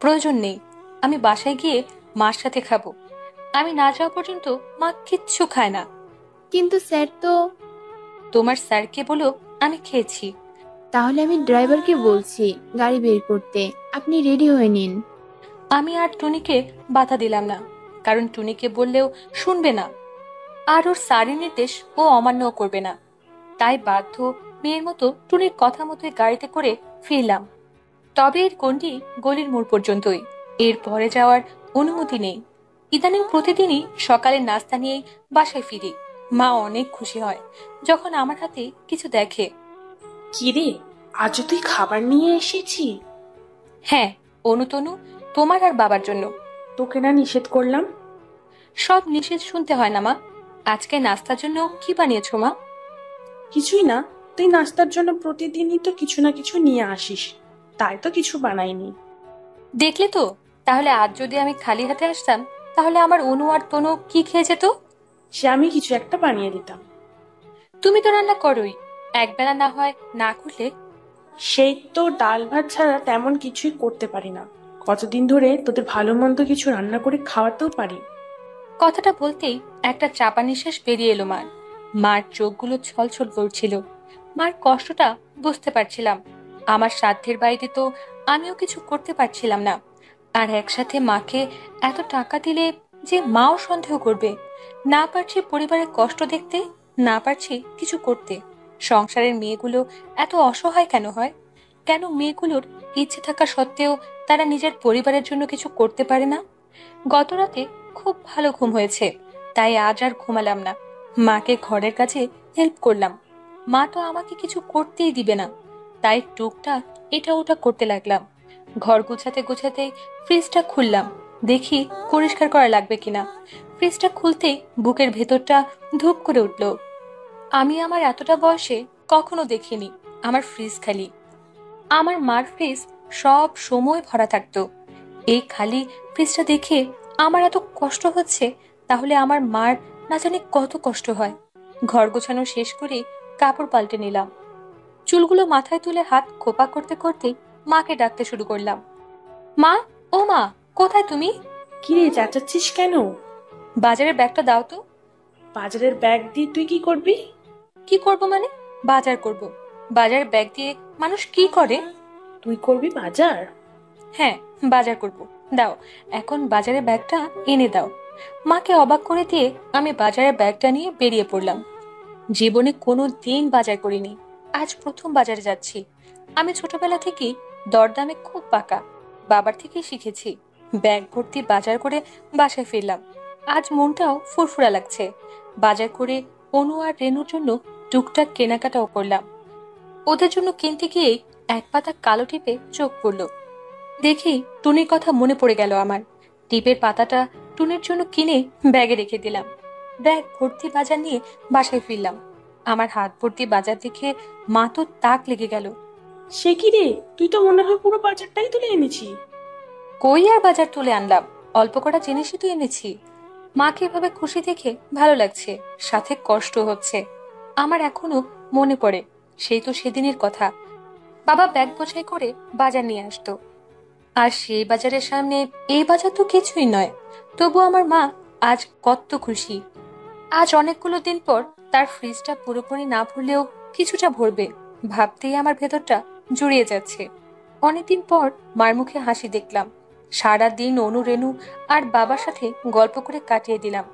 প্রয়োজন নেই, আমি বাসায় গিয়ে মার সাথে খাবো। আমি না যাওয়া পর্যন্ত মা কিচ্ছু খায় না। কিন্তু স্যার তো। তোমার স্যারকে বলো আমি খেয়েছি। তাহলে আমি ড্রাইভারকে বলছি গাড়ি বের করতে, আপনি রেডি হয়ে নিন। আমি আর টুনিকে বাধা দিলাম না, কারণ টুনিকে বললেও শুনবে না, আর ওর স্যারের নির্দেশ ও অমান্য করবে না। তাই বাধ্য মেয়ের মতো টুনির কথা মতোই গাড়িতে করে ফিরলাম। তবে এর গণ্ডি গলির মোড় পর্যন্তই, এর পরে যাওয়ার অনুমতি নেই। ইদানিং প্রতিদিনই সকালের নাস্তা নিয়েই বাসায় ফিরি। মা অনেক খুশি হয় যখন আমার হাতে কিছু দেখে। কিরে, আজ তুই খাবার নিয়ে এসেছি? হ্যাঁ অনুতনু, তোমার আর বাবার জন্য। তোকে না নিষেধ করলাম? সব নিষেধ শুনতে হয় না মা। আজকে নাস্তার জন্য কি বানিয়েছো মা? কিছুই না, তুই নাস্তার জন্য প্রতিদিনই তো কিছু না কিছু নিয়ে আসিস, তাই তো কিছু বানাইনি। দেখলে তো, তাহলে আজ যদি আমি খালি হাতে আসতাম, তাহলে আমার অনু আর তনু কি খেয়ে যেত? সে আমি কিছু একটা বানিয়ে দিতাম। তুমি তো রান্না করোই, একবেলা না হয় না করলে। সেই তো ডাল ভাত ছাড়া তেমন কিছুই করতে পারি না। কতদিন ধরে তোদের ভালো মন্দ কিছু রান্না করে খাওয়াতেও পারি। কথাটা বলতেই একটা চাপা নিঃশ্বাস বেরিয়ে এলো মার। মার চোখগুলো ছলছল করছিল। মার কষ্টটা বুঝতে পারছিলাম। আমার সাধ্যের বাইরে তো আমিও কিছু করতে পারছিলাম না। আর একসাথে মাকে এত টাকা দিলে যে মাও সন্দেহ করবে। না পারছি পরিবারের কষ্ট দেখতে, না পারছি কিছু করতে। সংসারের মেয়েগুলো এত অসহায় কেন হয়? কেন মেয়েগুলোর ইচ্ছে থাকা সত্ত্বেও তারা নিজের পরিবারের জন্য কিছু করতে পারে না? গত রাতে খুব ভালো ঘুম হয়েছে, তাই আজ আর ঘুমালাম না। মাকে ঘরের কাছে হেল্প করলাম। মা তো আমাকে কিছু করতেই দিবে না, তাই টুকটাক এটা ওটা করতে লাগলাম। ঘর গোছাতে গোছাতে ফ্রিজটা খুললাম, দেখি পরিষ্কার করা লাগবে কিনা। ফ্রিজটা খুলতেই বুকের ভেতরটা ধূপ করে উঠল। আমি আমার এতটা বয়সে কখনো দেখিনি আমার ফ্রিজ খালি। আমার মার ফ্রিজ সব সময় ভরা থাকতো। এই খালি ফ্রিজটা দেখে আমার এত কষ্ট হচ্ছে, তাহলে আমার মার না জানি কত কষ্ট হয়। ঘর গোছানো শেষ করে কাপড় পাল্টে নিলাম। চুলগুলো মাথায় তুলে হাত খোপা করতে করতে মাকে ডাকতে শুরু করলাম। মা, ও মা, কোথায় তুমি? কিরে চেঁচাচ্ছিস কেন? বাজারের ব্যাগটা দাও তো। বাজারের ব্যাগ দিয়ে তুই কি করবি? কি করব মানে? বাজার করব। বাজার ব্যাগ দিয়ে মানুষ কি করে? তুই করবি বাজার? হ্যাঁ, বাজার করব। দাও, এখন বাজারের ব্যাগটা এনে দাও। মাকে অবাক করে দিয়ে আমি বাজারের ব্যাগটা নিয়ে বেরিয়ে পড়লাম। জীবনে কোনো দিন বাজার করিনি, আজ প্রথম বাজারে যাচ্ছি। আমি ছোটবেলা থেকেই দরদামে খুব পাকা, বাবার থেকেই শিখেছি। ব্যাগ ভর্তি বাজার করে বাসায় ফিরলাম। আজ মনটাও ফুরফুরা লাগছে। বাজার করে অনু আর রেনুর জন্য টুকটাক কেনাকাটাও করলাম। ওদের জন্য কিনতে গিয়েই এক পাতা কালো টিপে চোখ পড়লো। দেখি টুনির কথা মনে পড়ে গেল আমার। টিপের পাতাটা টুনির জন্য কিনে ব্যাগে রেখে দিলাম। ব্যাগ ভর্তি বাজার নিয়ে বাসায় ফিরলাম। আমার হাত ভর্তি বাজার দেখে মা তো তাক লেগে গেল। সে কি রে, তুই তো মনে হয় পুরো বাজারটাই তুলে এনেছি। কই আর বাজার তুলে আনলাম, অল্প কটা জিনিসই তো এনেছি। মাকে এভাবে খুশি দেখে ভালো লাগছে, সাথে কষ্ট হচ্ছে। আমার এখনো মনে পড়ে সেই তো সেদিনের কথা। বাবা ব্যাগ বোঝাই করে বাজার নিয়ে আসতো, আর সেই বাজারের সামনে এই বাজার তো কিছুই নয়। তবু আমার মা আজ কত খুশি। আজ অনেকগুলো দিন পর তার ফ্রিজটা পুরোপুরি না ভরলেও কিছুটা ভরবে ভাবতেই আমার ভেতরটা জুড়িয়ে যাচ্ছে। অনেকদিন পর মার মুখে হাসি দেখলাম। সারা দিন অনু, রেনু আর বাবার সাথে গল্প করে কাটিয়ে দিলাম।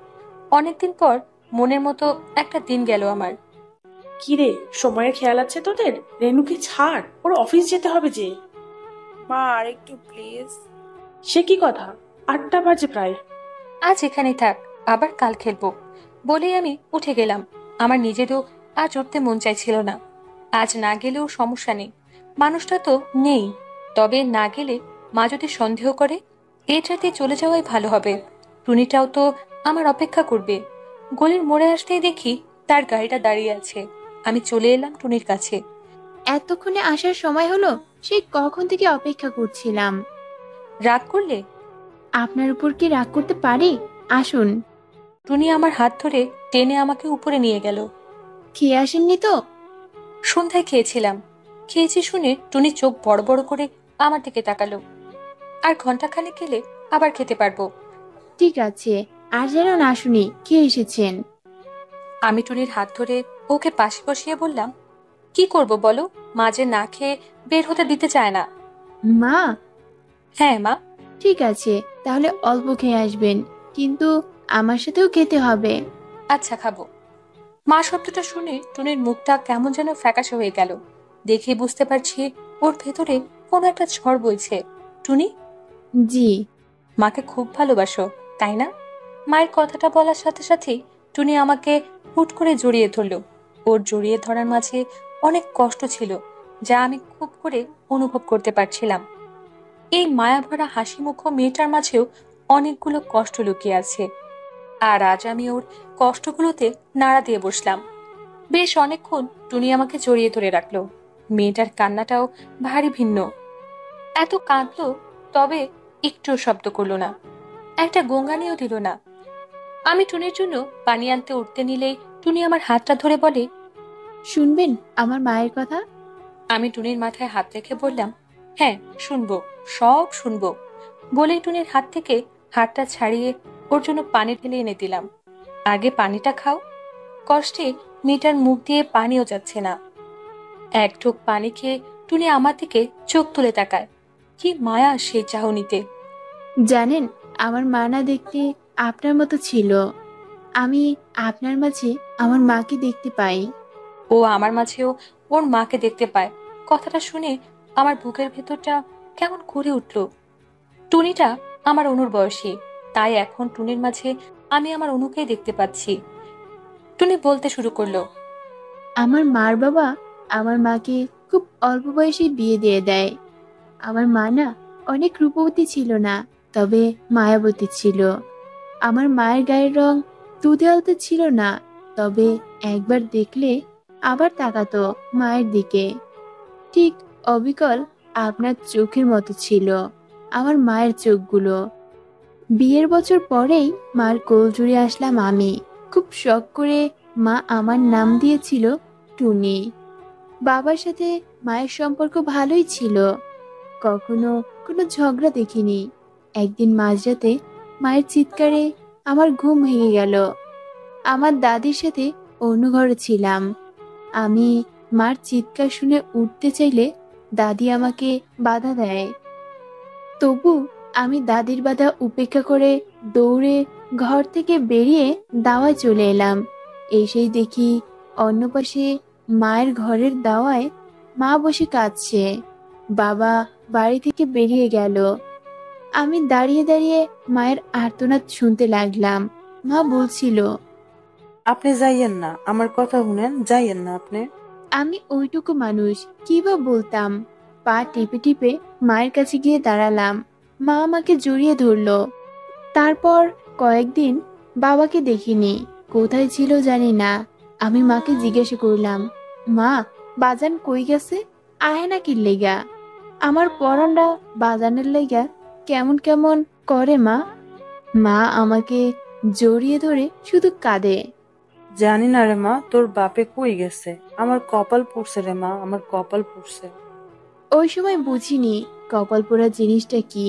অনেকদিন পর মনের মতো একটা দিন গেল আমার। কি রে, সময়ের খেয়াল আছে তোদের? রেনুকে ছাড়, ওর অফিস যেতে হবে যে। মা আর একটু প্লিজ। সে কি কথা, 8টা বাজে প্রায়। আজ এখানেই থাক, আবার কাল খেলবো বলেই আমি উঠে গেলাম। আমার নিজেরও আজ উঠতে মন চাইছিল না। আজ না গেলেও সমস্যা নেই, মানুষটা তো নেই। তবে না গেলে মা যদি সন্দেহ করে, এই রাতে চলে যাওয়াই ভালো হবে। টুনিটাও তো আমার অপেক্ষা করবে। গলির মোড়ে আসতেই দেখি তার গাড়িটা দাঁড়িয়ে আছে। আমি চলে এলাম টুনির কাছে। এতক্ষণে আসার সময় হলো? সেই কখন থেকে অপেক্ষা করছিলাম। রাগ করলে? আপনার উপর কি রাগ করতে পারি? আসুন। টুনি আমার হাত ধরে টেনে আমাকে উপরে নিয়ে গেল। খেয়ে আসেননি তো? সন্ধ্যায় খেয়েছিলাম। খেয়েছি শুনে টুনি চোখ বড় বড় করে আমার দিকে তাকালো। আর ঘন্টাখানেক গেলে আবার খেতে পারবো। ঠিক আছে, আর যেন না শুনি খেয়ে এসেছেন। আমি টুনির হাত ধরে ওকে পাশে বসিয়ে বললাম, কি করব বলো, মা যে না খেয়ে বের হতে দিতে চায় না। মা? হ্যাঁ মা। ঠিক আছে, তাহলে অল্প খেয়ে আসবেন, কিন্তু আমার সাথেও খেতে হবে। আচ্ছা, খাবো। মা শব্দটা শুনে টুনির মুখটা কেমন যেন ফ্যাকাশে হয়ে গেল। দেখে বুঝতে পারছি ওর ভেতরে কোনো একটা ঝড় বইছে। টুনি? জি। মাকে খুব ভালোবাসো, তাই না? মায়ের কথাটা বলার সাথে সাথেই টুনি আমাকে হুট করে জড়িয়ে ধরলো। ওর জড়িয়ে ধরার মাঝে অনেক কষ্ট ছিল, যা আমি খুব করে অনুভব করতে পারছিলাম। এই মায়াভরা হাসি মুখ মেয়েটার মাঝেও অনেকগুলো কষ্ট লুকিয়ে আছে, আর আজ আমি ওর কষ্টগুলোতে নাড়া দিয়ে বসলাম। বেশ অনেকক্ষণ টুনি আমাকে জড়িয়ে ধরে রাখলো। মেয়েটার কান্নাটাও ভারী ভিন্ন। এত কাঁদলো, তবে একটু শব্দ করলো না, একটা গোঙ্গানিও দিল না। আমি টুনির জন্য পানি আনতে উঠতে নিলেই টুনি আমার হাতটা ধরে বলে, শুনবেন আমার মায়ের কথা? আমি টুনির মাথায় হাত রেখে বললাম, হ্যাঁ শুনবো, সব শুনবো। বলেই টুনির হাত থেকে হাতটা ছাড়িয়ে ওর জন্য পানি ঢেলে এনে দিলাম। আগে পানিটা খাও। কষ্টে মেয়েটার মুখ দিয়ে পানিও যাচ্ছে না। এক ঢোক পানি খেয়ে টুনি আমার দিকে চোখ তুলে তাকায়। কি মায়া সেই চাহনিতে! জানেন, আমার মা না দেখতে আপনার মতো ছিল। আমি আপনার মাঝে আমার মাকে দেখতে পাই। ও আমার মাঝেও ওর মাকে দেখতে পায়। কথাটা শুনে আমার বুকের ভেতরটা কেমন করে উঠল। টুনিটা আমার অনুর বয়সী, তাই এখন টুনির মাঝে আমি আমার অনুকেই দেখতে পাচ্ছি। টুনি বলতে শুরু করলো, আমার মার বাবা আমার মাকে খুব অল্প বয়সে বিয়ে দিয়ে দেয়। আমার মা না অনেক রূপবতী ছিল না, তবে মায়াবতী ছিল। আমার মায়ের গায়ের রং দুধে আলতে ছিল না, তবে একবার দেখলে আবার তাকাতো মায়ের দিকে। ঠিক অবিকল আপনার চোখের মতো ছিল আমার মায়ের চোখগুলো। বিয়ের বছর পরেই মার কোল জুড়ে আসলাম আমি। খুব শখ করে মা আমার নাম দিয়েছিল টুনি। বাবার সাথে মায়ের সম্পর্ক ভালোই ছিল, কখনো কোনো ঝগড়া দেখিনি। একদিন মাঝরাতে মায়ের চিৎকারে আমার ঘুম ভেঙে গেল। আমার দাদির সাথে অন্য ঘরে ছিলাম। আমি মার চিৎকার শুনে উঠতে চাইলে দাদি আমাকে বাধা দেয়। তবু আমি দাদির বাধা উপেক্ষা করে দৌড়ে ঘর থেকে বেরিয়ে দাওয়ায় চলে এলাম। এসেই দেখি অন্য পাশে মায়ের ঘরের দাওয়ায় মা বসে কাঁদছে। বাবা বাড়ি থেকে বেরিয়ে গেল। আমি দাঁড়িয়ে দাঁড়িয়ে মায়ের আর্তনাদ শুনতে লাগলাম। মা বলছিল, আপনি যাইয়েন না, আমার কথা শুনেন, যাইয়েন না আপনি। আমি ওইটুকু মানুষ, কি বা বলতাম। পা টিপে টিপে মায়ের কাছে গিয়ে দাঁড়ালাম। মা আমাকে জড়িয়ে ধরলো। তারপর কয়েকদিন বাবাকে দেখিনি, কোথায় ছিল জানি না। আমি মাকে জিজ্ঞাসা করলাম, মা বাজান কই গেছে, আহে না কি লেগা? আমার পরানটা বাজানের লেগা কেমন কেমন করে মা। মা আমাকে জড়িয়ে ধরে শুধু কাঁদে। জানি না রে মা, তোর বাপে কই গেছে। আমার কপাল পুড়ছে রে মা, আমার কপাল পুড়ছে। ওই সময় বুঝিনি কপাল পোড়া জিনিসটা কি।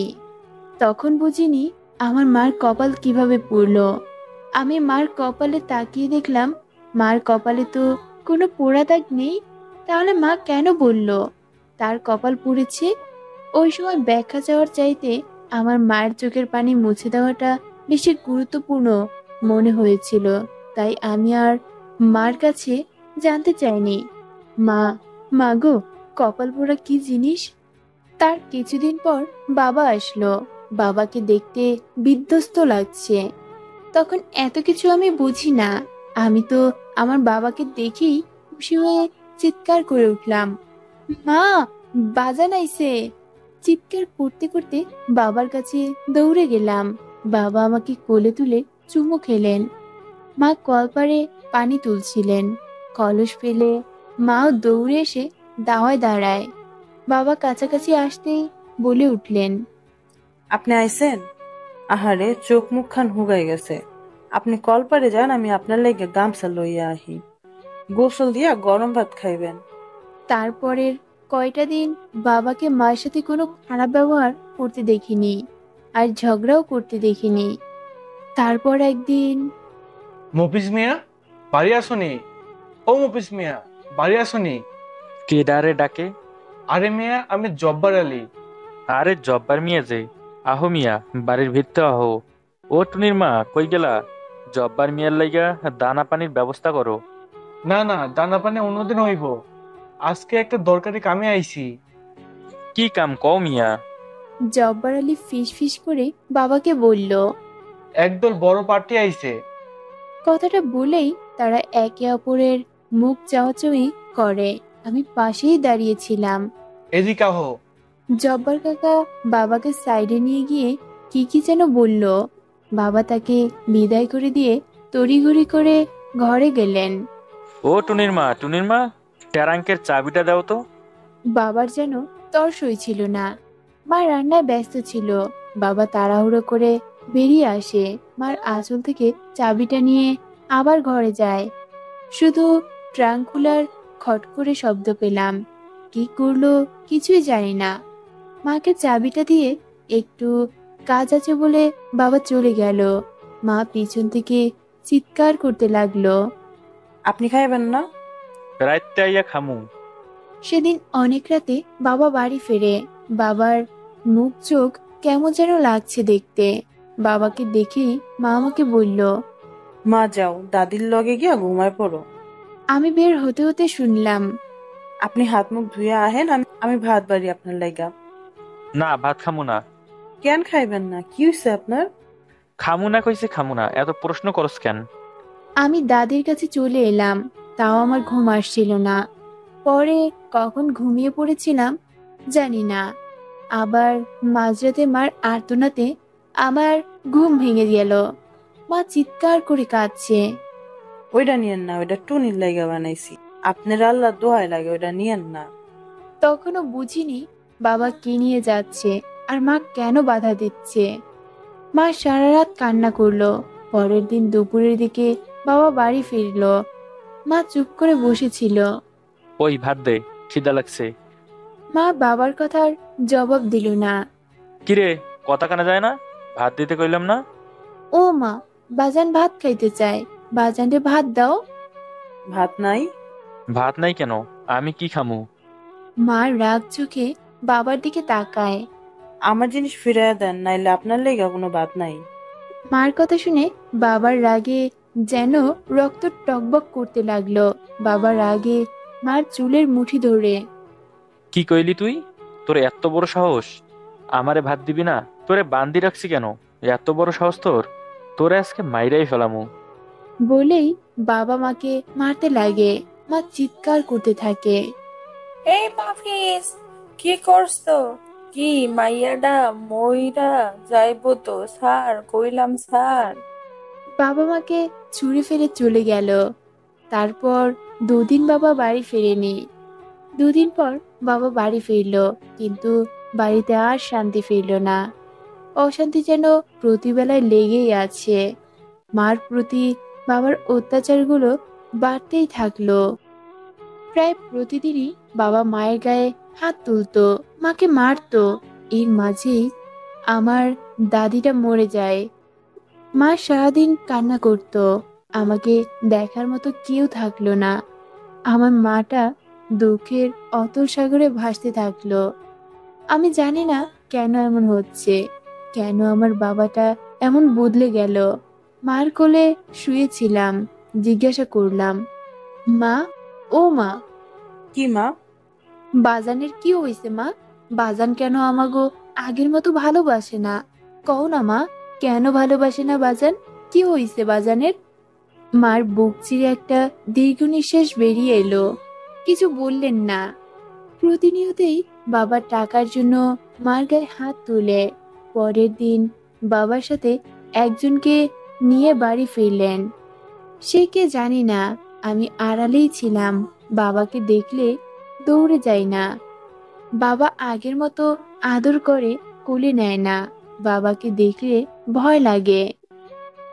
তখন বুঝিনি আমার মার কপাল কিভাবে পুড়লো। আমি মার কপালে তাকিয়ে দেখলাম মার কপালে তো কোনো পোড়া দাগ নেই। তাহলে মা কেন বলল তার কপাল পুড়েছে? ওই সময় ব্যাখ্যা চাওয়ার চাইতে আমার মায়ের চোখের পানি মুছে দেওয়াটা বেশি গুরুত্বপূর্ণ মনে হয়েছিল। তাই আমি আর মার কাছে জানতে চাইনি, মা মা গো, কপাল পোড়া কি জিনিস? তার কিছুদিন পর বাবা আসলো। বাবাকে দেখতে বিধ্বস্ত লাগছে। তখন এত কিছু আমি বুঝি না। আমি তো আমার বাবাকে দেখেই খুশি হয়ে চিৎকার করে উঠলাম, মা বাজান আইছে। চিৎকার করতে করতে বাবার কাছে দৌড়ে গেলাম। বাবা আমাকে কোলে তুলে চুমু খেলেন। মা কলপারে পানি তুলছিলেন। কলস ফেলে মাও দৌড়ে এসে দাওয়ায় দাঁড়ায়। বাবা কাছাকাছি আসতেই বলে উঠলেন, আপনি আইছেন? আহারে, চোখ মুখ খান হুগাই গেছে। আপনি কলপারে যান, আমি আপনার লেগে গামছা লইয়া আহি। গোসল দিয়া গরম ভাত খাইবেন। তারপরের কয়টা দিন বাবাকে মায়ের সাথে কোনো খারাপ ব্যবহার করতে দেখিনি, আর ঝগড়াও করতে দেখিনি। তারপর একদিন, মফিজ মিয়া বাড়ি আসনি? ও মফিজ মিয়া বাড়ি আসনি? কে ডারে ডাকে? আরে মিয়া, আমি জব্বার আলী। আরে জব্বার মিয়া যে, আহো মিয়া, বাড়ির ভিতরে আহো। ও টুনির মা কই গেলা? জব্বার মিয়ার লাইগা দানা পানির ব্যবস্থা করো। না না, দানা পানি অন্যদিন হইব। আজকে একটা দরকারি কামে আইছি। কি কাম কও মিয়া? জব্বার আলী ফিস ফিস করে বাবাকে বলল। একদল বড় পার্টি আইছে। কথাটা বলেই তারা একে অপরের মুখ চাওয়াচাওয়ি করে। আমি পাশেই দাঁড়িয়েছিলাম। এদিকে আহো। জব্বার কাকা বাবাকে সাইডে নিয়ে গিয়ে কি কি যেন বলল। বাবা তাকে বিদায় করে দিয়ে তড়িঘড়ি করে ঘরে গেলেন। ও টুনির মা, ট্যারাঙ্কের চাবিটা দাও তো। বাবার যেন তর সইছিল না। মা রান্নায় ব্যস্ত ছিল। বাবা তাড়াহুড়ো করে বেরিয়ে আসে। মার আঁচল থেকে চাবিটা নিয়ে আবার ঘরে যায়। শুধু ট্রাঙ্ক খোলার খট করে শব্দ পেলাম। কি করলো কিছুই জানি না। মাকে চাবিটা দিয়ে একটু কাজ আছে বলে বাবা চলে গেল। মা পিছন থেকে চিৎকার করতে লাগলো, আপনি খাইবেন না? রাইতে আইয়া খামু। সেদিন অনেক রাতে বাবা বাড়ি ফেরে। বাবার মুখ চোখ কেমন যেন লাগছে দেখতে। বাবাকে দেখেই মা আমাকে বলল, মা যাও, দাদির লগে গিয়া ঘুমায় পড়ো। আমি বের হতে হতে শুনলাম, আপনি হাত মুখ ধুয়ে আহেন, আমি ভাত বাড়ি আপনার লাইগা। না, ভাত খামু না। কেন খাইবেন না? কি হয়েছে আপনার? খামু না কইছে খামু না, এত প্রশ্ন করস কেন? আমি দাদির কাছে চলে এলাম। তাও আমার ঘুম আসছিল না। পরে কখন ঘুমিয়ে পড়েছিলাম জানি না। আবার মাঝরাতে মার আর্তনাতে আমার ঘুম ভেঙে গেল। মা চিৎকার করে কাঁদছে। ওইটা নিয়েন না, ওইটা টুনির লাইগা বানাইছি। আপনার আল্লাহ দোহাই লাগে, ওইটা নিয়েন না। তখনও বুঝিনি বাবা কি নিয়ে যাচ্ছে আর মা কেন বাধা দিচ্ছে। মা সারা রাত কান্না করলো। পরের দিন দুপুরের দিকে বাবা বাড়ি ফিরলো। মা চুপ করে বসেছিল। ওই ভাত দে, খিদা লাগছে। মা বাবার কথার জবাব দিল না। কিরে, কথা কানা যায় না? ভাত দিতে কইলাম না? ও মা, বাজান ভাত খাইতে চায়, বাজানরে ভাত দাও। ভাত নাই? ভাত নাই কেন? আমি কি খামু? মা রাগ চোখে বাবার দিকে তাকায়। আমার জিনিস ফিরাইয়া দেন, নাইলে আপনার লেগে কোনো ভাত নাই। মার কথা শুনে বাবার রাগে যেন রক্ত টকবক করতে লাগলো। বাবার রাগে মার চুলের মুঠি ধরে। কি কইলি তুই? তোর এত বড় সাহস? আমারে ভাত দিবি না? তোরে বান্দি রাখছি কেন? এত বড় সাহস তোর? তোরে আজকে মাইরাই ফেলামু। বলেই বাবা মাকে মারতে লাগে। মা চিৎকার করতে থাকে। এই মাফিস, কি করছো? কি মাইয়াডা মইরা যাইবো তো স্যার, কইলাম স্যার। বাবা মাকে ছুঁড়ে ফেলে চলে গেল। তারপর দুদিন বাবা বাড়ি ফেরেনি। দুদিন পর বাবা বাড়ি ফিরল, কিন্তু বাড়িতে আর শান্তি ফিরল না। অশান্তি যেন প্রতিবেলায় লেগেই আছে। মার প্রতি বাবার অত্যাচারগুলো বাড়তেই থাকলো। প্রায় প্রতিদিনই বাবা মায়ের গায়ে হাত তুলতো, মাকে মারতো। এর মাঝেই আমার দাদিটা মরে যায়। মা সারাদিন কান্না করত। আমাকে দেখার মতো কেউ থাকলো না। আমার মাটা দুঃখের অতল সাগরে ভাসতে থাকলো। আমি জানি না কেন এমন হচ্ছে, কেন আমার বাবাটা এমন বদলে গেল। মার কোলে শুয়েছিলাম, জিজ্ঞাসা করলাম, মা, ও মা, কি মা? বাজানের কি হয়েছে মা? বাজান কেন আমাগো আগের মতো ভালোবাসে না? কও না মা, কেন ভালোবাসে না বাজান? কি হয়েছে বাজানের? মার বুক চিরে একটা দীর্ঘ নিঃশ্বাস বেরিয়ে এলো। কিছু বললেন না। প্রতিনিয়তই বাবার টাকার জন্য মার গায়ে হাত তুলে। পরের দিন বাবার সাথে একজনকে নিয়ে বাড়ি ফিরলেন। সে কে জানি না। আমি আড়ালেই ছিলাম। বাবাকে দেখলে দৌড়ে যাই না। বাবা আগের মতো আদর করে কোলে নেয় না। বাবাকে দেখলে ভয় লাগে।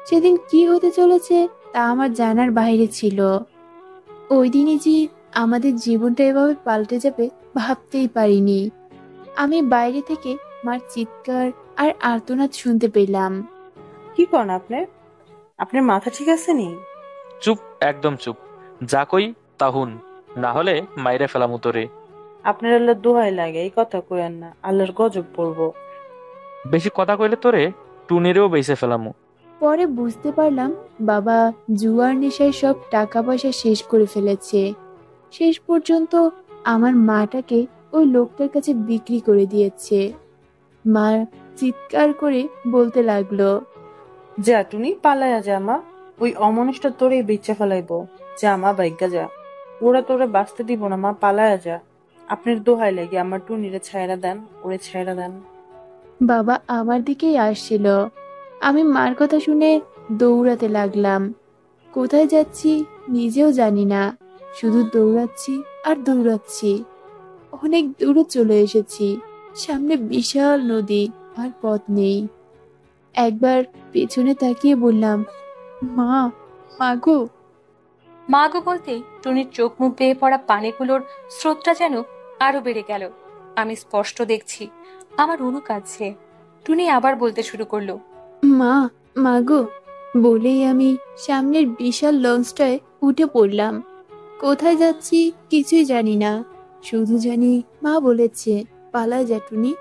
সেদিন কি হতে চলেছে তা আমার জানার বাইরে ছিল। ওই দিনই যে আমাদের জীবনটা এভাবে পাল্টে যাবে ভাবতেই পারিনি। আমি বাইরে থেকে মার চিৎকার আর আর্তনাদ শুনতে পেলাম। কি করেন আপনি? আপনার মাথা ঠিক আছে নি? চুপ, একদম চুপ। যা কই তা হুন, না হলে মাইরে ফেলামু তোরে। আপনার আল্লাহ দোহাই লাগে, এই কথা কইেন না, আল্লাহর গজব পড়বো। বেশি কথা কইলে তোরে টুনিরেও বেঁচে ফেলামু। পরে বুঝতে পারলাম বাবা জুয়ার নেশায় সব টাকা পয়সা শেষ করে ফেলেছে। শেষ পর্যন্ত আমার মাটাকে ওই লোকটার কাছে বিক্রি করে দিয়েছে। মা চিৎকার করে বলতে লাগলো, যা টুনি, পালায়া যা মা, ওই অমানুষটা তোরে বেচা ফেলাইবো। যা মা, বাইগা যা, ওরা তোরে বাঁচতে দিব না মা, পালায়া যা। আপনার দোহাই লাগে, আমার টুনিরে ছায়রা দেন, ওরে ছায়রা দেন। বাবা আমার দিকেই আসছিল। আমি মার কথা শুনে দৌড়াতে লাগলাম। কোথায় যাচ্ছি নিজেও জানি না, শুধু দৌড়াচ্ছি আর দৌড়াচ্ছি। অনেক দূরে চলে এসেছি। সামনে বিশাল নদী, আর পথ নেই। একবার পেছনে তাকিয়ে বললাম, মা, মাগো। মা গো বলতেই টুনির চোখ মুখ বেয়ে পড়া পানিগুলোর স্রোতটা যেন আরো বেড়ে গেল। আমি স্পষ্ট দেখছি আমার অনু কাঁদছে। টুনি আবার বলতে শুরু করলো, মা, মাগো। বলেই আমি সামনের বিশাল লঞ্চটায় উঠে পড়লাম। কোথায় যাচ্ছি কিছুই জানি না, শুধু জানি মা বলেছে পালায় যা টুনি,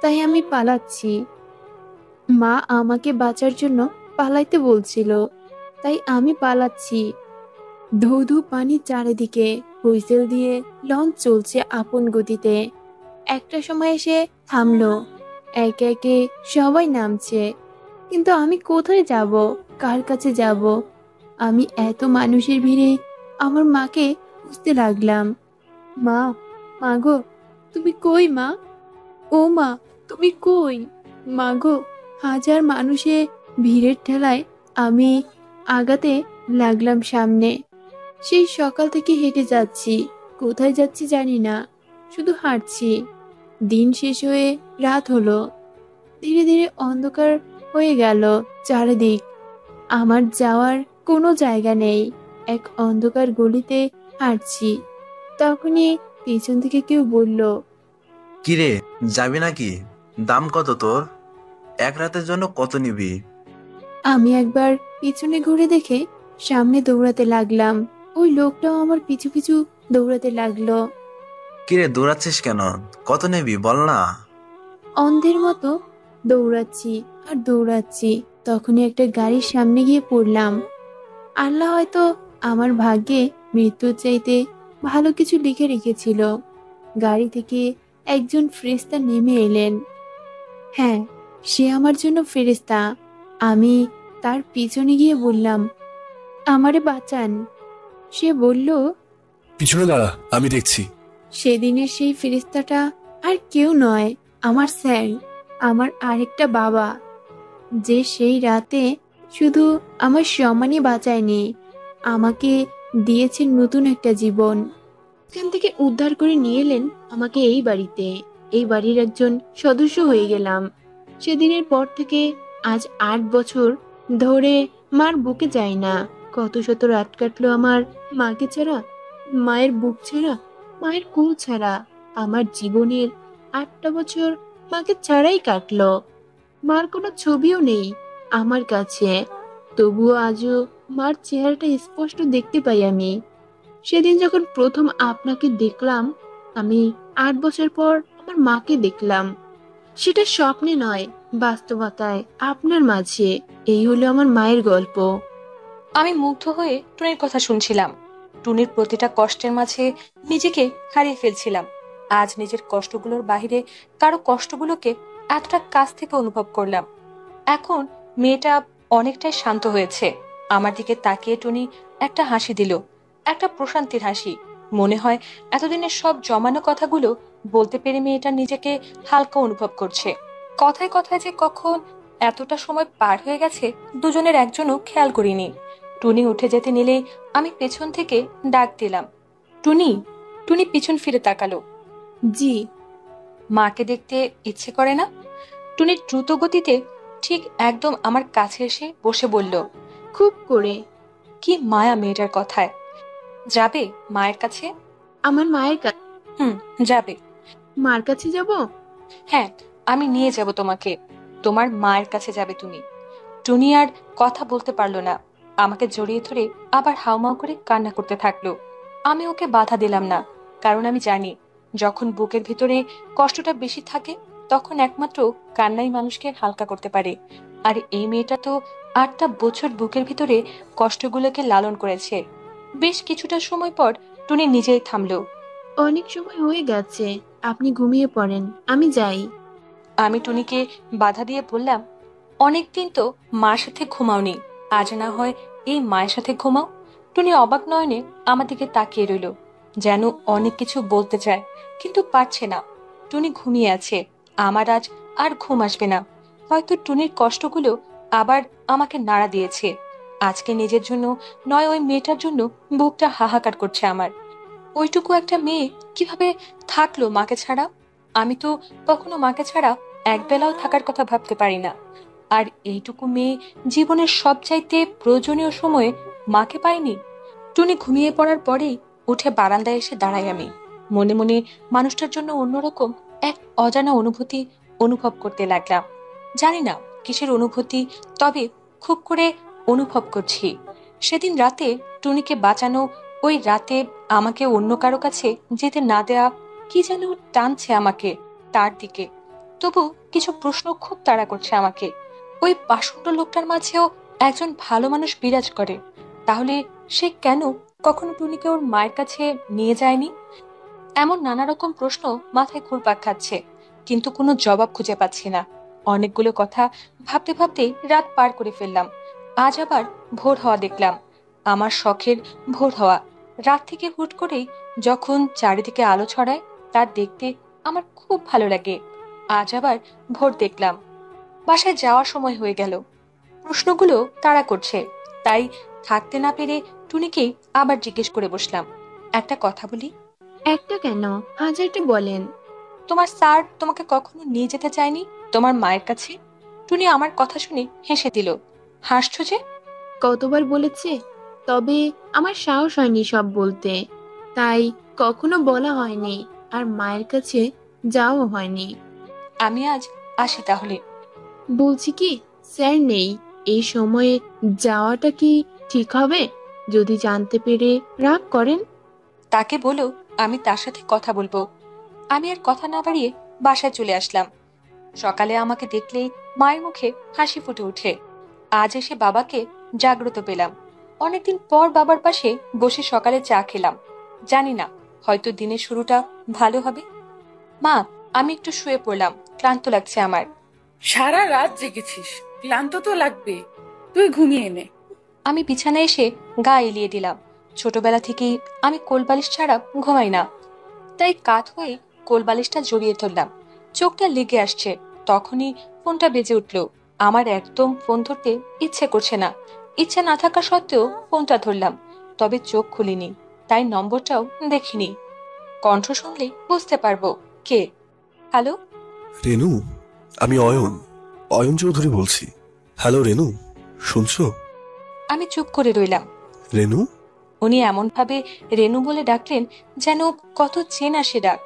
তাই আমি পালাচ্ছি। মা আমাকে বাঁচার জন্য পালাইতে বলছিল, তাই আমি পালাচ্ছি। ধু ধু পানি চারিদিকে, হুইসেল দিয়ে লঞ্চ চলছে আপন গতিতে। একটা সময় এসে থামলো। একে একে সবাই নামছে, কিন্তু আমি কোথায় যাব, কার কাছে যাব? আমি এত মানুষের ভিড়ে আমার মাকে খুঁজতে লাগলাম। মা, মাগো, তুমি কই মা? ও মা, তুমি কই? মাগো, হাজার মানুষে ভিড়ের ঠেলায় আমি আগাতে লাগলাম সামনে। সেই সকাল থেকে হেঁটে যাচ্ছি, কোথায় যাচ্ছি জানি না, শুধু হাঁটছি। দিন শেষ হয়ে রাত হলো। ধীরে ধীরে অন্ধকার হয়ে গেল চারিদিক। আমার যাওয়ার কোনো জায়গা নেই। এক অন্ধকার গলিতে হাঁটছি। তখনই পিছন থেকে কেউ বলল, কিরে, যাবি নাকি? দাম কত তোর? এক রাতের জন্য কত নিবি? আমি একবার পিছনে ঘুরে দেখে সামনে দৌড়াতে লাগলাম। ওই লোকটাও আমার পিছু পিছু দৌড়াতে লাগলো। কিরে দৌড়াচ্ছিস কেন? কত নেবি বল না। অন্ধের মতো দৌড়াচ্ছি আর দৌড়াচ্ছি, তখনই একটা গাড়ির সামনে গিয়ে পড়লাম। আল্লাহ হয়তো আমার ভাগ্যে মৃত্যুর চাইতে ভালো কিছু লিখে রেখেছিল। গাড়ি থেকে একজন ফেরেশতা নেমে এলেন। হ্যাঁ, সে আমার জন্য ফেরেশতা। আমি তার পিছনে গিয়ে বললাম, আমারে বাঁচান। সে বলল, পিছনে দাঁড়া, আমি দেখছি। সেদিনের সেই ফেরেশতাটা আর কেউ নয়, আমার স্যার, আমার আরেকটা বাবা, যে সেই রাতে শুধু আমার সম্মানই বাঁচায়নি, আমাকে দিয়েছেন নতুন একটা জীবন। সেখান থেকে উদ্ধার করে নিয়ে এলেন আমাকে এই বাড়িতে। এই বাড়ির একজন সদস্য হয়ে গেলাম। সেদিনের পর থেকে আজ 8 বছর ধরে মার বুকে যাই না। কত শত রাত কাটলো আমার মাকে ছাড়া, মায়ের বুক ছাড়া, মায়ের কোল ছাড়া। আমার জীবনের 8টা বছর মাকে ছাড়াই কাটলো। মার কোনো ছবিও নেই আমার কাছে, তবুও আজও মার চেহারাটা স্পষ্ট দেখতে পাই আমি। সেদিন যখন প্রথম আপনাকে দেখলাম, আমি 8 বছর পর আমার মাকে দেখলাম। সেটা স্বপ্নে নয়, বাস্তবতায়, আপনার মাঝে। এই হলো আমার মায়ের গল্প। আমি মুগ্ধ হয়ে টুনির কথা শুনছিলাম। টুনির প্রতিটা কষ্টের মাঝে নিজেকে হারিয়ে ফেলছিলাম। আজ নিজের কষ্টগুলোর বাহিরে কারো কষ্টগুলোকে এতটা কাছ থেকে অনুভব করলাম। এখন মেয়েটা অনেকটাই শান্ত হয়েছে। আমার দিকে তাকিয়ে টুনি একটা হাসি দিল, একটা প্রশান্তির হাসি। মনে হয় এতদিনের সব জমানো কথাগুলো বলতে পেরে মেয়েটা নিজেকে হালকা অনুভব করছে। কথায় কথায় যে কখন এতটা সময় পার হয়ে গেছে দুজনের একজনও খেয়াল করিনি। টুনি উঠে যেতে নিলেই আমি পেছন থেকে ডাক দিলাম, টুনি। টুনি পিছন ফিরে তাকালো। জি। মাকে দেখতে ইচ্ছে করে না? টুনির দ্রুত গতিতে ঠিক একদম আমার কাছে এসে বসে বলল, খুব করে। কি মায়া মেয়েটার কথায়। যাবে মায়ের কাছে? আমার মায়ের কাছে? যাবে। মার কাছে যাব? হ্যাঁ, আমি নিয়ে যাব তোমাকে। তোমার মায়ের কাছে যাবে তুমি। টুনি আর কথা বলতে পারলো না। আমাকে জড়িয়ে ধরে আবার হাউমাউ করে কান্না করতে থাকলো। আমি ওকে বাধা দিলাম না, কারণ আমি জানি যখন বুকের ভিতরে কষ্টটা বেশি থাকে তখন একমাত্র কান্নাই মানুষকে হালকা করতে পারে। আর এই মেয়েটা তো 8টা বছর বুকের ভিতরে কষ্টগুলোকে লালন করেছে। বেশ কিছুটা সময় পর টুনি নিজেই থামলো। অনেক সময় হয়ে গেছে, আপনি ঘুমিয়ে পড়েন, আমি যাই। আমি টুনিকে বাধা দিয়ে বললাম, অনেকদিন তো মার সাথে ঘুমাওনি, আজ না হয় এই মায়ের সাথে ঘুমাও। টুনি অবাক নয়নে আমার দিকে তাকিয়ে রইল, যেন অনেক কিছু বলতে চায় কিন্তু পারছে না। টুনি ঘুমিয়ে আছে, আমার আজ আর ঘুম আসবে না। হয়তো টুনির কষ্টগুলো আবার আমাকে নাড়া দিয়েছে। আজকে নিজের জন্য নয়, ওই মেয়েটার জন্য বুকটা হাহাকার করছে আমার। ওইটুকু একটা মেয়ে কিভাবে থাকলো মাকে ছাড়া? আমি তো কখনো মাকে ছাড়া একবেলাও থাকার কথা ভাবতে পারি না। আর এইটুকু মেয়ে জীবনের সবচাইতে প্রয়োজনীয় সময়ে মাকে পাইনি। টুনি ঘুমিয়ে পড়ার পরেই উঠে বারান্দায় এসে দাঁড়াই আমি। মনে মনে মানুষটার জন্য অন্যরকম এক অজানা অনুভূতি অনুভব করতে লাগলাম। জানি না কিসের অনুভূতি, তবে খুব করে অনুভব করছি। সেদিন রাতে টুনিকে বাঁচানো, ওই রাতে আমাকে অন্য কারো কাছে যেতে না দেয়া, কি যেন টানছে আমাকে তার দিকে। তবু কিছু প্রশ্ন খুব তাড়া করছে আমাকে। ওই পাষণ্ড লোকটার মাঝেও একজন ভালো মানুষ বিরাজ করে, তাহলে সে কেন কখনো টুনিকে ওর মায়ের কাছে নিয়ে যায়নি? এমন নানা রকম প্রশ্ন মাথায় ঘুরপাক খাচ্ছে, কিন্তু কোনো জবাব খুঁজে পাচ্ছি না। অনেকগুলো কথা ভাবতে ভাবতে রাত পার করে ফেললাম। আজ আবার ভোর হওয়া দেখলাম, আমার শখের ভোর হওয়া। রাত থেকে হুট করেই যখন চারিদিকে আলো ছড়ায় তার দেখতে আমার খুব ভালো লাগে। আজ আবার ভোর দেখলাম। বাসায় যাওয়ার সময় হয়ে গেল। প্রশ্নগুলো তাড়া করছে, তাই থাকতে না পেরে টুনিকেই আবার জিজ্ঞেস করে বসলাম, একটা কথা বলি? একটা কেন, হাজারটা বলেন। তোমার স্যার তোমাকে কখনো নিয়ে যেতে চায়নি তোমার মায়ের কাছে? টুনি আমার কথা শুনে হেসে দিল। হাসছো যে? কতবার বলেছে, তবে আমার সাহস হয়নি সব বলতে, তাই কখনো বলা হয়নি, আর মায়ের কাছে যাওয়া হয়নি। আমি আজ আসি তাহলে। বলছি কি, স্যার নেই, এই সময়ে যাওয়াটা কি ঠিক হবে? যদি জানতে পেরে রাগ করেন? তাকে বলো আমি তার সাথে কথা বলবো। আমি আর কথা না বাড়িয়ে বাসায় চলে আসলাম। সকালে আমাকে দেখলেই মায়ের মুখে হাসি ফুটে ওঠে। আজ এসে বাবাকে জাগ্রত পেলাম। অনেকদিন পর বাবার পাশে বসে সকালে চা খেলাম। জানি না, হয়তো দিনের শুরুটা ভালো হবে। মা, আমি একটু শুয়ে পড়লাম, ক্লান্ত লাগছে আমার। সারা রাত জেগেছিস, ক্লান্ত তো লাগবে, তুই ঘুমিয়ে নে। আমি বিছানায় এসে গা এলিয়ে দিলাম। ছোটবেলা থেকেই আমি কোলবালিশ ছাড়া ঘুমাই না, তাই কাত হয়ে কোলবালিশটা জড়িয়ে ধরলাম। চোখটা লেগে আসছে, তখনই ফোনটা বেজে উঠল। আমার একদম ফোন ধরতে ইচ্ছে করছে না। ইচ্ছে না থাকা সত্ত্বেও ফোনটা ধরলাম, তবে চোখ খুলিনি, তাই নম্বরটাও দেখিনি। কণ্ঠ শুনলে বুঝতে পারবো কে। হ্যালো রেনু, আমি অয়ন, অয়ন চৌধুরী বলছি। হ্যালো রেনু, শুনছো? আমি চুপ করে রইলাম। রেনু? উনি এমন ভাবে রেনু বলে ডাকলেন যেন কত চেনা সে ডাক,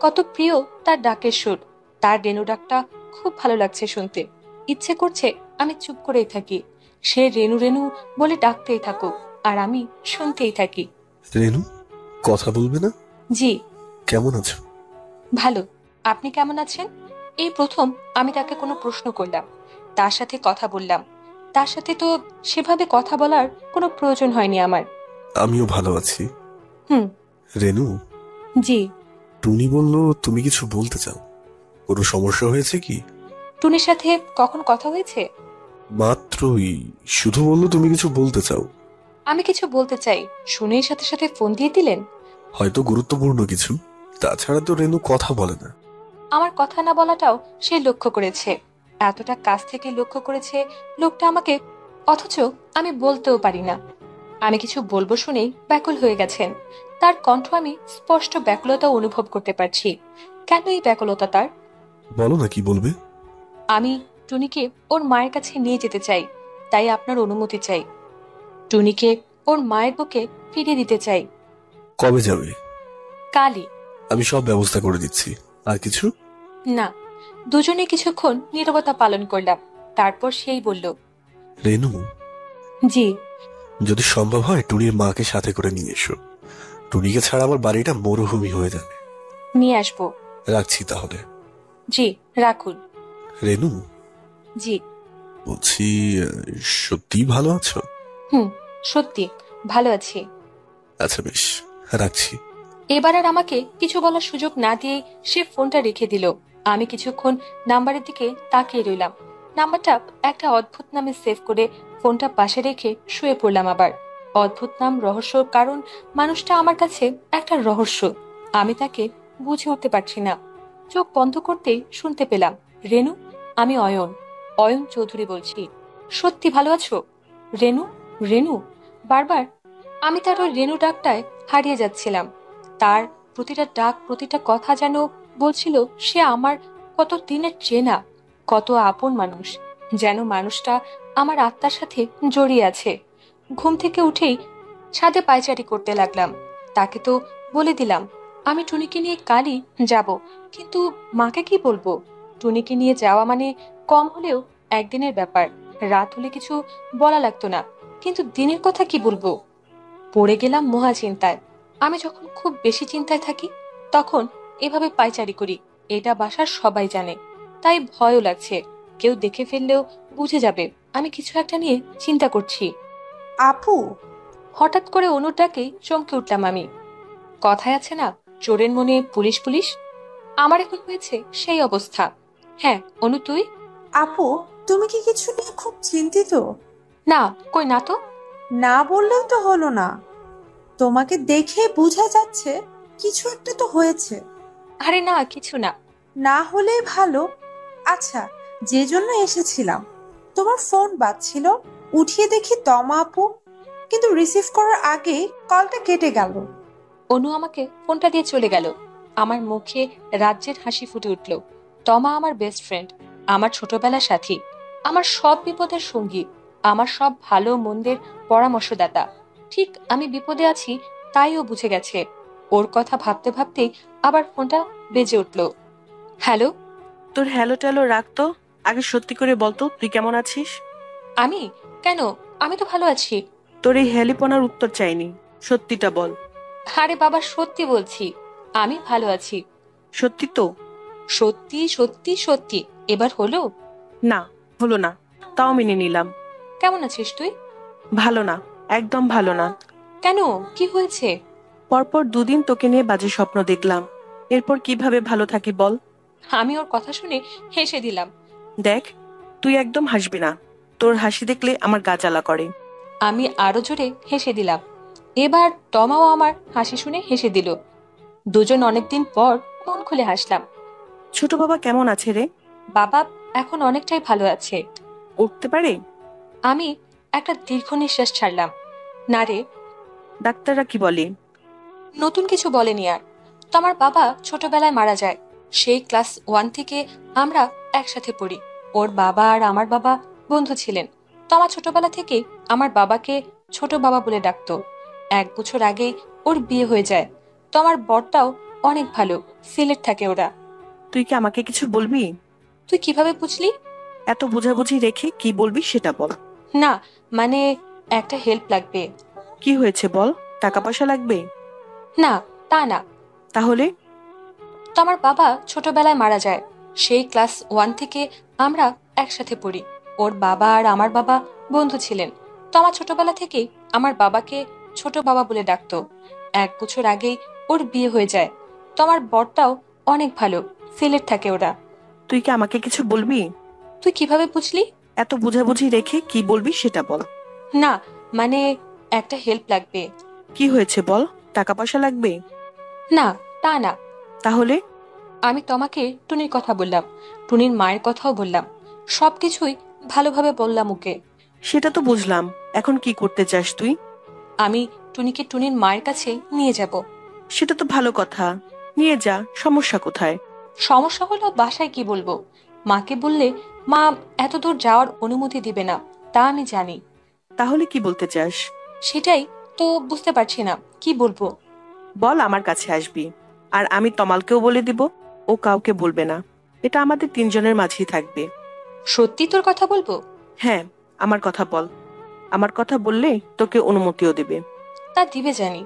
কত প্রিয় তার ডাকের সুর। তার রেনু ডাকটা খুব ভালো লাগছে শুনতে। ইচ্ছে করছে আমি চুপ করেই থাকি, সে রেনু রেনু বলে ডাকতেই থাকুক আর আমি শুনতেই থাকি। রেনু, কথা বলবে না? জি। কেমন আছো? ভালো, আপনি কেমন আছেন? এই প্রথম আমি তাকে কোনো প্রশ্ন করলাম, তার সাথে কথা বললাম। তার সাথে তো সেভাবে কথা বলার কোনো প্রয়োজন হয়নি আমার। আমিও ভালো আছি। হুম। রেনু? জি। টুনি বলল তুমি কিছু বলতে চাও, কোনো সমস্যা হয়েছে কি? টুনির সাথে কখন কথা হয়েছে? মাত্রই, শুধু বললো তুমি কিছু বলতে চাও। আমি কিছু বলতে চাই শুনেই সাথে সাথে ফোন দিয়ে দিলেন। হয়তো গুরুত্বপূর্ণ কিছু, তাছাড়া তো রেনু কথা বলে না। আমার কথা না বলাটাও সে লক্ষ্য করেছে, এতটা কাছ থেকে লক্ষ্য করেছে লোকটা আমাকে, অথচ আমি বলতেও পারি না। আমি কিছু বলবো শুনেই ব্যাকুল হয়ে গেছেন। তার কণ্ঠ আমি স্পষ্ট ব্যাকুলতা অনুভব করতে পারছি। কেন এই ব্যাকুলতা তার? বলো না কি বলবে। আমি টুনিকে ওর মায়ের কাছে নিয়ে যেতে চাই, তাই আপনার অনুমতি চাই। টুনিকে ওর মায়ের বুকে ফিরিয়ে দিতে চাই। কবে যাবে? কালই। আমি সব ব্যবস্থা করে দিচ্ছি। আর কিছু না। দুজনে কিছুক্ষণ নীরবতা পালন করলাম, তারপর সেই বলল, রেনু? জি। যদি সম্ভব হয় টুনির মাকে সাথে করে নিয়ে এসো। টুনিকে ছাড়া আমার বাড়িটা মরুভূমি হয়ে যাবে। নিয়ে আসবো। রাখছি তাহলে। জি, রাখুন। রেনু? জি। বলছি, সত্যি ভালো আছো? হুম, সত্যি ভালো আছি। আচ্ছা বেশ, রাখছি। এবার আর আমাকে কিছু বলার সুযোগ না দিয়ে সে ফোনটা রেখে দিল। আমি কিছুক্ষণ নাম্বারের দিকে তাকিয়ে রইলাম। নাম্বারটা একটা অদ্ভুত নামে সেভ করে ফোনটা পাশে রেখে শুয়ে পড়লাম আবার। অদ্ভুত নাম, রহস্য, কারণ মানুষটা আমার কাছে একটা রহস্য। আমি তাকে বুঝে উঠতে পারছি না। চোখ বন্ধ করতেই শুনতে পেলাম, রেনু, আমি অয়ন, অয়ন চৌধুরী বলছি। সত্যি ভালো আছো? রেনু, রেনু, বারবার আমি তার ওই রেনু ডাকটায় হারিয়ে যাচ্ছিলাম। তার প্রতিটা ডাক, প্রতিটা কথা যেন বলছিল সে আমার কত দিনের চেনা, কত আপন মানুষ, যেন মানুষটা আমার আত্মার সাথে জড়িয়ে আছে। ঘুম থেকে উঠেই ছাদে পায়চারি করতে লাগলাম। তাকে তো বলে দিলাম আমি টুনিকে নিয়ে কালই যাব, কিন্তু মাকে কি বলবো? টুনিকে নিয়ে যাওয়া মানে কম হলেও একদিনের ব্যাপার, রাত হলে কিছু বলা লাগতো না, কিন্তু দিনের কথা কি বলবো? পড়ে গেলাম মহা চিন্তায়। আমি যখন খুব বেশি চিন্তায় থাকি তখন এভাবে পায়চারি করি, এটা বাসার সবাই জানে, তাই ভয়ও লাগছে। কেউ দেখে ফেললেও বুঝে যাবে আমি কিছু একটা নিয়ে চিন্তা করছি। আপু! হঠাৎ করে অনুর ডাকেই চমকে উঠলাম আমি। কথায় আছে না, চোরের মনে পুলিশ পুলিশ, আমার এখন হয়েছে সেই অবস্থা। হ্যাঁ অনু, তুই? আপু, তুমি কি কিছু নিয়ে খুব চিন্তিত? না, কই না তো। না বললেও তো হলো না, তোমাকে দেখে বোঝা যাচ্ছে কিছু একটা তো হয়েছে। আরে না, কিছু না। না হলেই ভালো। আচ্ছা, যে জন্য এসেছিলাম, তোমার ফোন বাজছিল, উঠিয়ে দেখি তমা আপু, কিন্তু রিসিভ করার আগেই কলটা কেটে গেল। অনু আমাকে ফোনটা দিয়ে চলে গেল। আমার মুখে রাজ্যের হাসি ফুটে উঠল। তমা আমার বেস্ট ফ্রেন্ড, আমার ছোটবেলার সাথী, আমার সব বিপদের সঙ্গী, আমার সব ভালো মন্দের পরামর্শদাতা। ঠিক আমি বিপদে আছি তাই ও বুঝে গেছে। ওর কথা ভাবতে ভাবতেই আবার ফোনটা বেজে উঠল। হ্যালো। তোর হ্যালো ট্যালো রাখতো, আগে সত্যি করে বলতো তুই কেমন আছিস? আমি? কেন, আমি তো ভালো আছি। তোর এই হেলিপনার উত্তর চাইনি, সত্যিটা বল। আরে বাবা, সত্যি বলছি, আমি ভালো আছি। সত্যি তো? সত্যি সত্যি সত্যি। এবার হলো? না, হলো না, তাও মেনে নিলাম। কেমন আছিস তুই? ভালো না, একদম ভালো না। কেন, কি হয়েছে? পরপর 2 দিন তোকে নিয়ে বাজে স্বপ্ন দেখলাম, এরপর কিভাবে ভালো থাকি বল? আমি ওর কথা শুনে হেসে দিলাম। দেখ, তুই একদম হাসবি না, তোর হাসি দেখলে আমার গা জ্বালা করে। আমি আরো জোরে হেসে দিলাম। এবার টমাও আমার হাসি শুনে হেসে দিল। দুজন অনেকদিন পর মন খুলে হাসলাম। ছোট বাবা কেমন আছে রে? বাবা এখন অনেকটাই ভালো আছে। উঠতে পারে? আমি একটা দীর্ঘ নিঃশ্বাস ছাড়লাম। না রে। ডাক্তাররা কি বলে? নতুন কিছু বলেনি আর। তো আমার বাবা ছোটবেলায় মারা যায়। সেই ক্লাস 1 থেকে আমরা একসাথে পড়ি। ওর বাবা আর আমার বাবা বন্ধু ছিলেন। তো আমার ছোটবেলা থেকে আমার বাবাকে ছোট বাবা বলে ডাকতো। 1 বছর আগেই ওর বিয়ে হয়ে যায়। তো আমার বরটাও অনেক ভালো, সিলেট থাকে ওরা। তুই কি আমাকে কিছু বলবি? তুই কিভাবে বুঝলি? এত বোঝাবুঝি রেখে কি বলবি সেটা বল। না, মানে একটা হেল্প লাগবে। কি হয়েছে বল? টাকা পয়সা লাগবে? না, তা না। তাহলে? তো আমার বাবা ছোটবেলায় মারা যায়। সেই ক্লাস 1 থেকে আমরা একসাথে পড়ি। ওর বাবা আর আমার বাবা বন্ধু ছিলেন। তো আমার ছোটবেলা থেকেই আমার বাবাকে ছোট বাবা বলে ডাকতো। 1 বছর আগেই ওর বিয়ে হয়ে যায়। তো আমার বরটাও অনেক ভালো, সিলেট থাকে ওরা। তুই কি আমাকে কিছু বলবি? তুই কিভাবে বুঝলি? এত বোঝাবুঝি রেখে কি বলবি সেটা বল। না, মানে একটা হেল্প লাগবে। কি হয়েছে বল? টাকা পয়সা লাগবে? না, তা না। তাহলে? আমি তোমাকে টুনির কথা বললাম, টুনির মায়ের কথাও বললাম, সবকিছুই ভালোভাবে বললাম ওকে। সেটা তো বুঝলাম, এখন কি করতে চাস তুই? আমি টুনিকে টুনির মায়ের কাছে নিয়ে যাব। সেটা তো ভালো কথা, নিয়ে যা, সমস্যা কোথায়? সমস্যা হলো বাসায় কি বলবো। মাকে বললে মা এত দূর যাওয়ার অনুমতি দিবে না, তা আমি জানি। তাহলে কি বলতে চাস? সেটাই তো বুঝতে পারছি না, কি বলবো। বল, আমার কাছে আসবি, আর আমি তমালকেও বলে দিব, ও কাউকে বলবে না। এটা আমাদের 3জনের মাঝেই থাকবে। সত্যি তোর কথা বলবো? হ্যাঁ, আমার কথা বল। আমার কথা বললে তোকে অনুমতিও দেবে। তা দিবে জানি।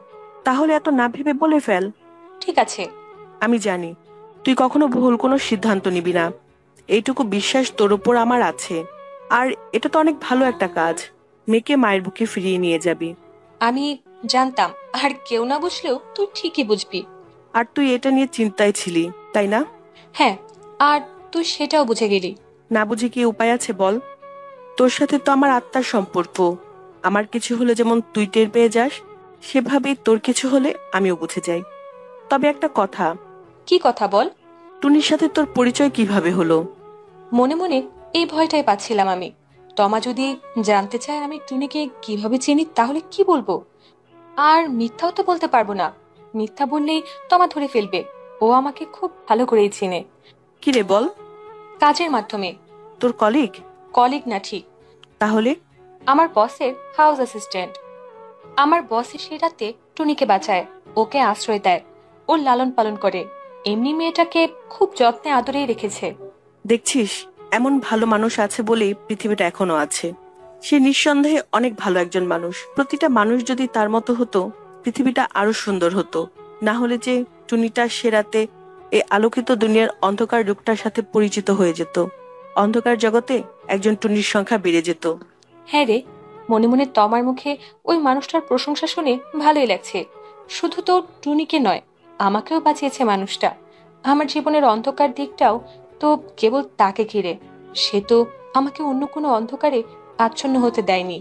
তাহলে এত না ভেবে বলে ফেল। ঠিক আছে। আমি জানি তুই কখনো ভুল কোনো সিদ্ধান্ত নিবি না, এইটুকু বিশ্বাস তোর উপর আমার আছে। আর এটা তো অনেক ভালো একটা কাজ, মেয়েকে মায়ের বুকে ফিরিয়ে নিয়ে যাবি। আমি জানতাম, আর কেউ না বুঝলেও তুই ঠিকই বুঝবি। আর তুই এটা নিয়ে চিন্তায় ছিলি, তাই না? হ্যাঁ, আর তুই সেটাও বুঝে গেলি। না বুঝে কি উপায় আছে বল? তোর সাথে তো আমার আত্মার সম্পর্ক। আমার কিছু হলে যেমন তুই টের পেয়ে যাস, সেভাবেই তোর কিছু হলে আমিও বুঝে যাই। তবে একটা কথা। কি কথা বল? টুনির সাথে তোর পরিচয় কিভাবে হলো? মনে মনে এই ভয়টাই পাচ্ছিলাম আমি। তমা যদি জানতে চায় আমি টুনিকে কিভাবে চিনি, তাহলে কি বলবো? আর মিথ্যাও তো বলতে পারবো না। মিথ্যা বললেই তমা ধরে ফেলবে। ও আমাকে খুব ভালো করেই চিনে। কি রে বল? কাজের মাধ্যমে। তোর কলিগ? কলিগ না ঠিক। তাহলে? আমার বসের হাউস অ্যাসিস্ট্যান্ট। আমার বস সে রাতে টুনিকে বাঁচায়, ওকে আশ্রয় দেয়, ওর লালন পালন করে। এমনি মেয়েটাকে খুব যত্নে আদরেই রেখেছে। দেখছিস, এমন ভালো মানুষ আছে বলেই পৃথিবীটা এখনো আছে। সে নিঃসন্দেহে অনেক ভালো একজন মানুষ। প্রতিটা মানুষ যদি তার মতো হতো, পৃথিবীটা আরো সুন্দর হতো। না হলে যে টুনিটা সে রাতে এই আলোকিত দুনিয়ার অন্ধকার রূপটার সাথে পরিচিত হয়ে যেত, অন্ধকার জগতে একজন টুনির সংখ্যা বেড়ে যেত। হ্যাঁ রে, মনে মনে তমার মুখে ওই মানুষটার প্রশংসা শুনে ভালোই লাগছে। শুধু তো টুনিকে নয়, আমাকেও বাঁচিয়েছে মানুষটা। আমার জীবনের অন্ধকার দিকটাও তো কেবল তাকে ঘিরে। সে তো আমাকে অন্য কোনো অন্ধকারে আচ্ছন্ন হতে দেয়নি।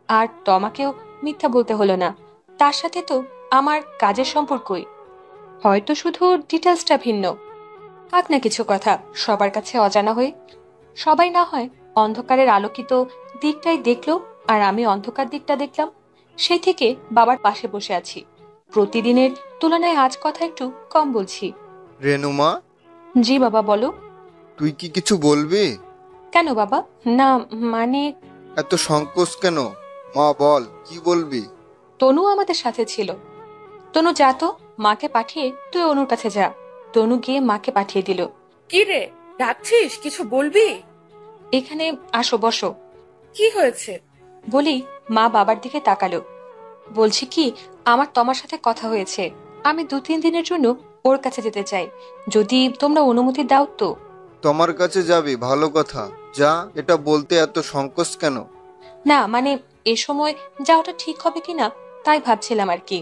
আর তমাকেও মিথ্যা বলতে হলো না। তার সাথে তো আমার কাজের সম্পর্কই, হয়তো শুধু ডিটেলসটা ভিন্ন। থাক না কিছু কথা সবার কাছে অজানা হয়ে। সবাই না হয় অন্ধকারের আলোকিত দিকটাই দেখলো, আর আমি অন্ধকার দিকটা দেখলাম। সেই থেকে বাবার পাশে বসে আছি। প্রতিদিনের তুলনায় আজ কথা একটু কম বলছি। রেনুমা? জি বাবা, বলো। তুই কি কিছু বলবি? কেন বাবা? না মানে। এত সংকোচ কেন? মা বল, কি বলবি? তনু আমাদের সাথে ছিল। তনু যা তো, মাকে পাঠিয়ে তুই অনুর কাছে যা। তনু গিয়ে মাকে পাঠিয়ে দিল। কি রে, ডাকছিস? কিছু বলবি? এখানে আসো, বসো। কি হয়েছে? বলি মা বাবার দিকে তাকালো। বলছি কি, আমার তোমার সাথে কথা হয়েছে, আমি 2-3 দিনের জন্য ওর কাছে যেতে চাই, যদি তোমরা অনুমতি দাও তো। তোমার কাছে যাবি, ভালো কথা, যা। এটা বলতে এত সংকোচ কেন? না মানে এ সময় যাওয়াটা ঠিক হবে কিনা তাই ভাবছিলাম আর কি।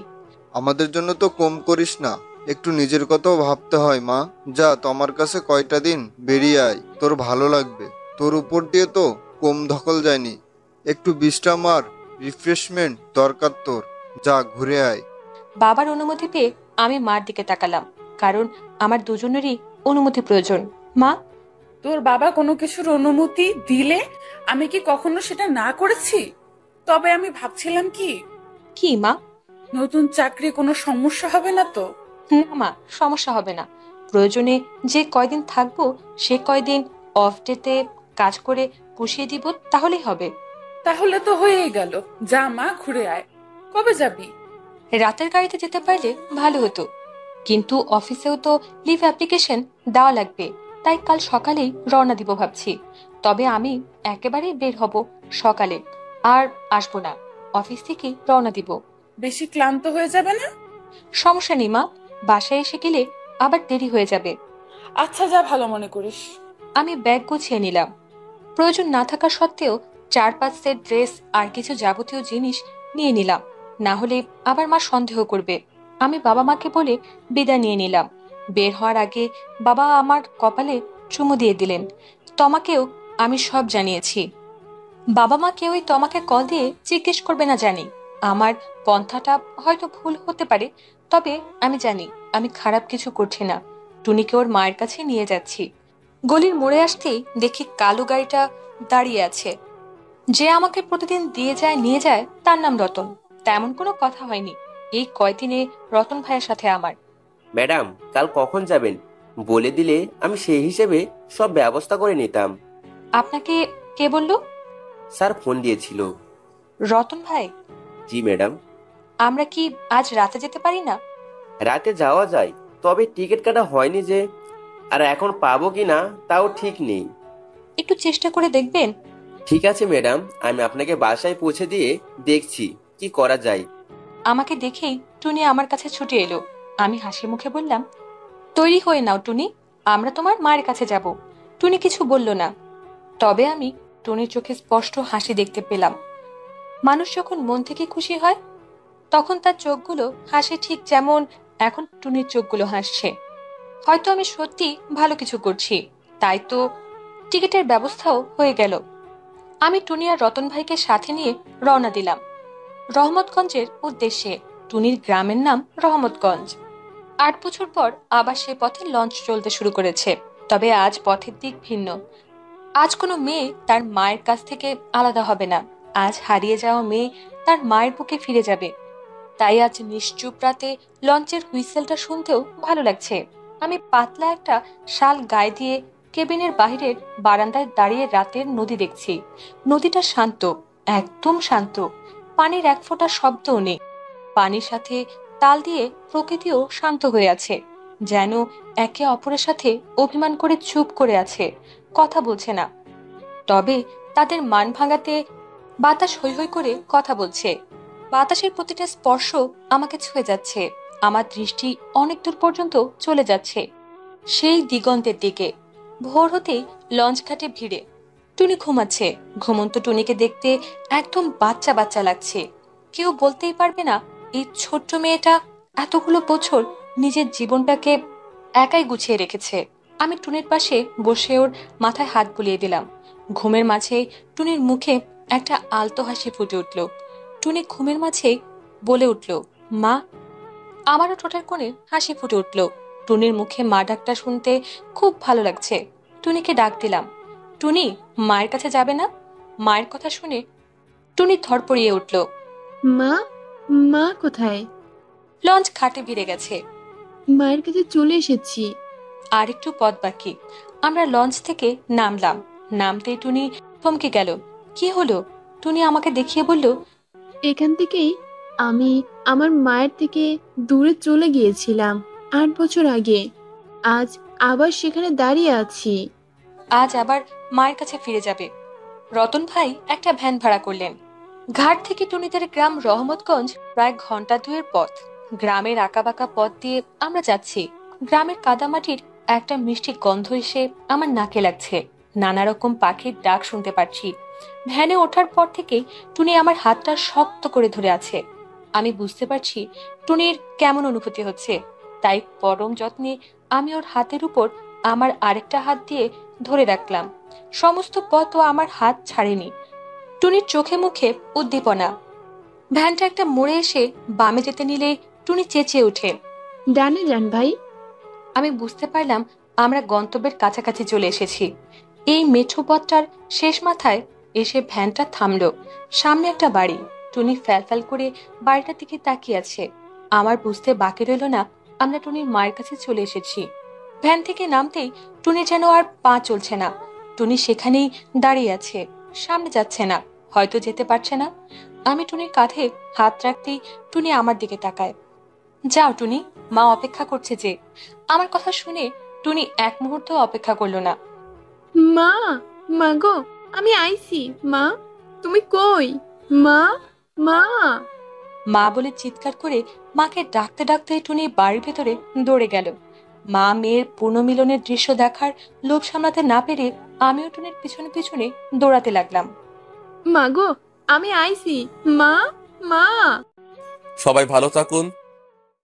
আমাদের জন্য তো কম করিস না, একটু নিজের কথাও ভাবতে হয় মা। যা, তোমার কাছে কয়টা দিন বেরিয়ে আয়, তোর ভালো লাগবে। তোর উপর দিয়ে তো কম ধকল যায়নি, একটু বিশ্রাম আর রিফ্রেশমেন্ট দরকার তোর। যা, ঘুরে আয়। বাবার অনুমতি পেয়ে আমি মার দিকে তাকালাম, কারণ আমার দুজনেরই অনুমতি প্রয়োজন। মা, তোর বাবা কোনো কিছুর অনুমতি দিলে আমি কি কখনো সেটা না করেছি? তবে আমি ভাবছিলাম কি মা? নতুন চাকরি কোনো সমস্যা হবে না তো? না মা, সমস্যা হবে না। প্রয়োজনে যে কয়দিন থাকবো সে কয়দিন অফ ডেতে কাজ করে পুষিয়ে দিব, তাহলেই হবে। তাহলে তো হয়েই গেল। যা মা, ঘুরে আয়। কবে যাবি? রাতের গাড়িতে যেতে পারলে ভালো হতো, কিন্তু অফিসেও তো লিভ অ্যাপ্লিকেশন দেওয়া লাগবে, তাই কাল সকালেই রওনা দিব ভাবছি। তবে আমি একেবারেই বের হব সকালে, আর আসবো না, অফিস থেকে রওনা দিব। বেশি ক্লান্ত হয়ে যাবে না? সমস্যা নেই মা, বাসায় এসে গেলে আবার দেরি হয়ে যাবে। আচ্ছা, যা ভালো মনে করিস। আমি ব্যাগ গুছিয়ে নিলাম। প্রয়োজন না থাকা সত্ত্বেও 4-5 সেট ড্রেস আর কিছু যাবতীয় জিনিস নিয়ে নিলাম, না হলে আবার মা সন্দেহ করবে। আমি বাবা মাকে বলে বিদায় নিয়ে নিলাম। বের হওয়ার আগে বাবা আমার কপালে চুমু দিয়ে দিলেন। তোমাকেও আমি সব জানিয়েছি। বাবা মা কেউই তোমাকে কল দিয়ে জিজ্ঞেস করবে না জানি। আমার পন্থাটা হয়তো ভুল হতে পারে, তবে আমি জানি আমি খারাপ কিছু করছি না। টুনিকে ওর মায়ের কাছে নিয়ে যাচ্ছি। গলির মোড়ে আসতেই দেখি কালো গাড়িটা দাঁড়িয়ে আছে। যে আমাকে প্রতিদিন দিয়ে যায় নিয়ে যায় তার নাম রতন। তেমন কোনো কথা হয়নি এই কয়দিনে রতন ভাইয়ের সাথে আমার। ম্যাডাম, কাল কখন যাবেন বলে দিলে আমি সেই হিসেবে সব ব্যবস্থা করে নিতাম। আপনাকে কে বলল? স্যার ফোন দিয়েছিল। রতন ভাই? জি ম্যাডাম। আমরা কি আজ রাতে যেতে পারি না? রাতে যাওয়া যায়, তবে টিকিট কাটা হয়নি যে, আর এখন পাবো কিনা তাও ঠিক নেই। একটু চেষ্টা করে দেখবেন? ঠিক আছে ম্যাডাম, আমি আপনাকে বাসায় পৌঁছে দিয়ে দেখছি কি করা যায়। আমাকে দেখেই টুনি আমার কাছে ছুটে এলো। আমি হাসি মুখে বললাম, তৈরি হয়ে নাও টুনি, আমরা তোমার মায়ের কাছে যাব। টুনি কিছু বলল না, তবে আমি টুনির চোখে স্পষ্ট হাসি দেখতে পেলাম। মানুষ যখন মন থেকে খুশি হয় তখন তার চোখগুলো হাসে, ঠিক যেমন এখন টুনির চোখগুলো হাসছে। হয়তো আমি সত্যি ভালো কিছু করছি, তাই তো টিকিটের ব্যবস্থাও হয়ে গেল। আমি টুনি আর রতন ভাইকে সাথে নিয়ে রওনা দিলাম রহমতগঞ্জের উদ্দেশ্যে। টুনির গ্রামের নাম রহমতগঞ্জ। 8 বছর পর আবার সে পথে লঞ্চ চলতে শুরু করেছে, তবে আজ পথের দিক ভিন্ন। আজ কোনো মেয়ে তার মায়ের কাছ থেকে আলাদা হবে না। আজ হারিয়ে যাওয়া মেয়ে তার মায়ের বুকে ফিরে যাবে। তাই আজ নিশ্চুপ রাতে লঞ্চের হুইসেলটা শুনতেও ভালো লাগছে। আমি পাতলা একটা শাল গায়ে দিয়ে কেবিনের বাহিরের বারান্দায় দাঁড়িয়ে রাতের নদী দেখছি। নদীটা শান্ত, একদম শান্ত। পানির এক ফোঁটা শব্দও নেই। পানির সাথে তাল দিয়ে প্রকৃতিও শান্ত হয়ে আছে, যেন একে অপরের সাথে অভিমান করে চুপ করে আছে, কথা বলছে না। তবে তাদের মান ভাঙাতে বাতাস হৈ হৈ করে কথা বলছে। বাতাসের প্রতিটা স্পর্শ আমাকে ছুঁয়ে যাচ্ছে। আমার দৃষ্টি অনেক দূর পর্যন্ত চলে যাচ্ছে, সেই দিগন্তের দিকে। ভোর হতেই লঞ্চ ঘাটে ভিড়ে। টুনি ঘুমাচ্ছে। ঘুমন্ত টুনিকে দেখতে একদম বাচ্চা বাচ্চা লাগছে। কেউ বলতেই পারবে না এই ছোট্ট মেয়েটা এতগুলো বছর নিজের জীবনটাকে একাই গুছিয়ে রেখেছে। আমি টুনির পাশে বসে ওর মাথায় হাত বুলিয়ে দিলাম। ঘুমের মাঝে টুনির মুখে একটা আলতো হাসি ফুটে উঠল। টুনি ঘুমের মাঝে বলে উঠল, মা। আমারও ঠোঁটের কোণে হাসি ফুটে উঠল। টুনির মুখে মা ডাকটা শুনতে খুব ভালো লাগছে। টুনিকে ডাক দিলাম, টুনি, মায়ের কাছে যাবে না? মায়ের কথা শুনে টুনি ধরপড়িয়ে উঠল। মা? মা কোথায়? লঞ্চ ঘাটে ভিড়ে গেছে। মায়ের কাছে চলে এসেছি। আর একটু পথ বাকি। আমরা লঞ্চ থেকে নামলাম। নামতেই টুনি থমকে গেল। কি হলো? টুনি আমাকে দেখিয়ে বলল, এখান থেকেই আমি আমার মায়ের থেকে দূরে চলে গিয়েছিলাম 8 বছর আগে। আজ আবার সেখানে দাঁড়িয়ে আছি। আজ আবার মায়ের কাছে ফিরে যাবে। রতন ভাই একটা ভ্যান ভাড়া করলেন। ঘাট থেকে টুনিদের গ্রাম রহমতগঞ্জ প্রায় ঘন্টা দুয়ের পথ। গ্রামের আঁকাবাঁকা পথ দিয়ে আমরা যাচ্ছি। গ্রামের কাদামাটির একটা মিষ্টি গন্ধ এসে আমার নাকে লাগছে। নানা রকম পাখির ডাক শুনতে পাচ্ছি। ভ্যানে ওঠার পর থেকেই টুনি আমার হাতটা শক্ত করে ধরে আছে। আমি বুঝতে পারছি টুনির কেমন অনুভূতি হচ্ছে, তাই পরম যত্নে আমি ওর হাতের উপর আমার আরেকটা হাত দিয়ে ধরে রাখলাম। সমস্ত পথ ও আমার হাত ছাড়েনি। টুনির চোখে মুখে উদ্দীপনা। ভ্যানটা একটা মোড়ে এসে বামে যেতে নিলে টুনি চেঁচিয়ে ওঠে, ডানে যান ভাই। আমি বুঝতে পারলাম আমরা গন্তব্যের কাছাকাছি চলে এসেছি। এই মেঠো পথটার শেষ মাথায় এসে ভ্যানটা থামলো। সামনে একটা বাড়ি। টুনি ফ্যাল করে বাড়িটার দিকে তাকিয়ে আছে। আমার বুঝতে বাকি রইল না আমরা টুনির মায়ের কাছে চলে এসেছি। ভ্যান থেকে নামতেই টুনি যেন আর পা চলছে না। টুনি সেখানেই দাঁড়িয়ে আছে, সামনে যাচ্ছে না, হয়তো যেতে পারছে না। আমি টুনির কাঁধে হাত রাখতেই টুনি আমার দিকে তাকায়। যাও টুনি, মা অপেক্ষা করছে যে। আমার কথা শুনে টুনি এক মুহূর্ত অপেক্ষা করলো না। মা, মা গো, আমি আইছি। মা, তুমি কই? মা, মা। মা বলে চিৎকার করে মাকে ডাকতে ডাকতে টুনি বাড়ির ভেতরে দৌড়ে গেল। মা মেয়ের পুনর্মিলনের দৃশ্য দেখার লোভ সামলাতে না পেরে আমিও টুনির পিছনে পিছনে দৌড়াতে লাগলাম। মা গো, আমি আইছি। মা, মা। সবাই ভালো থাকুন।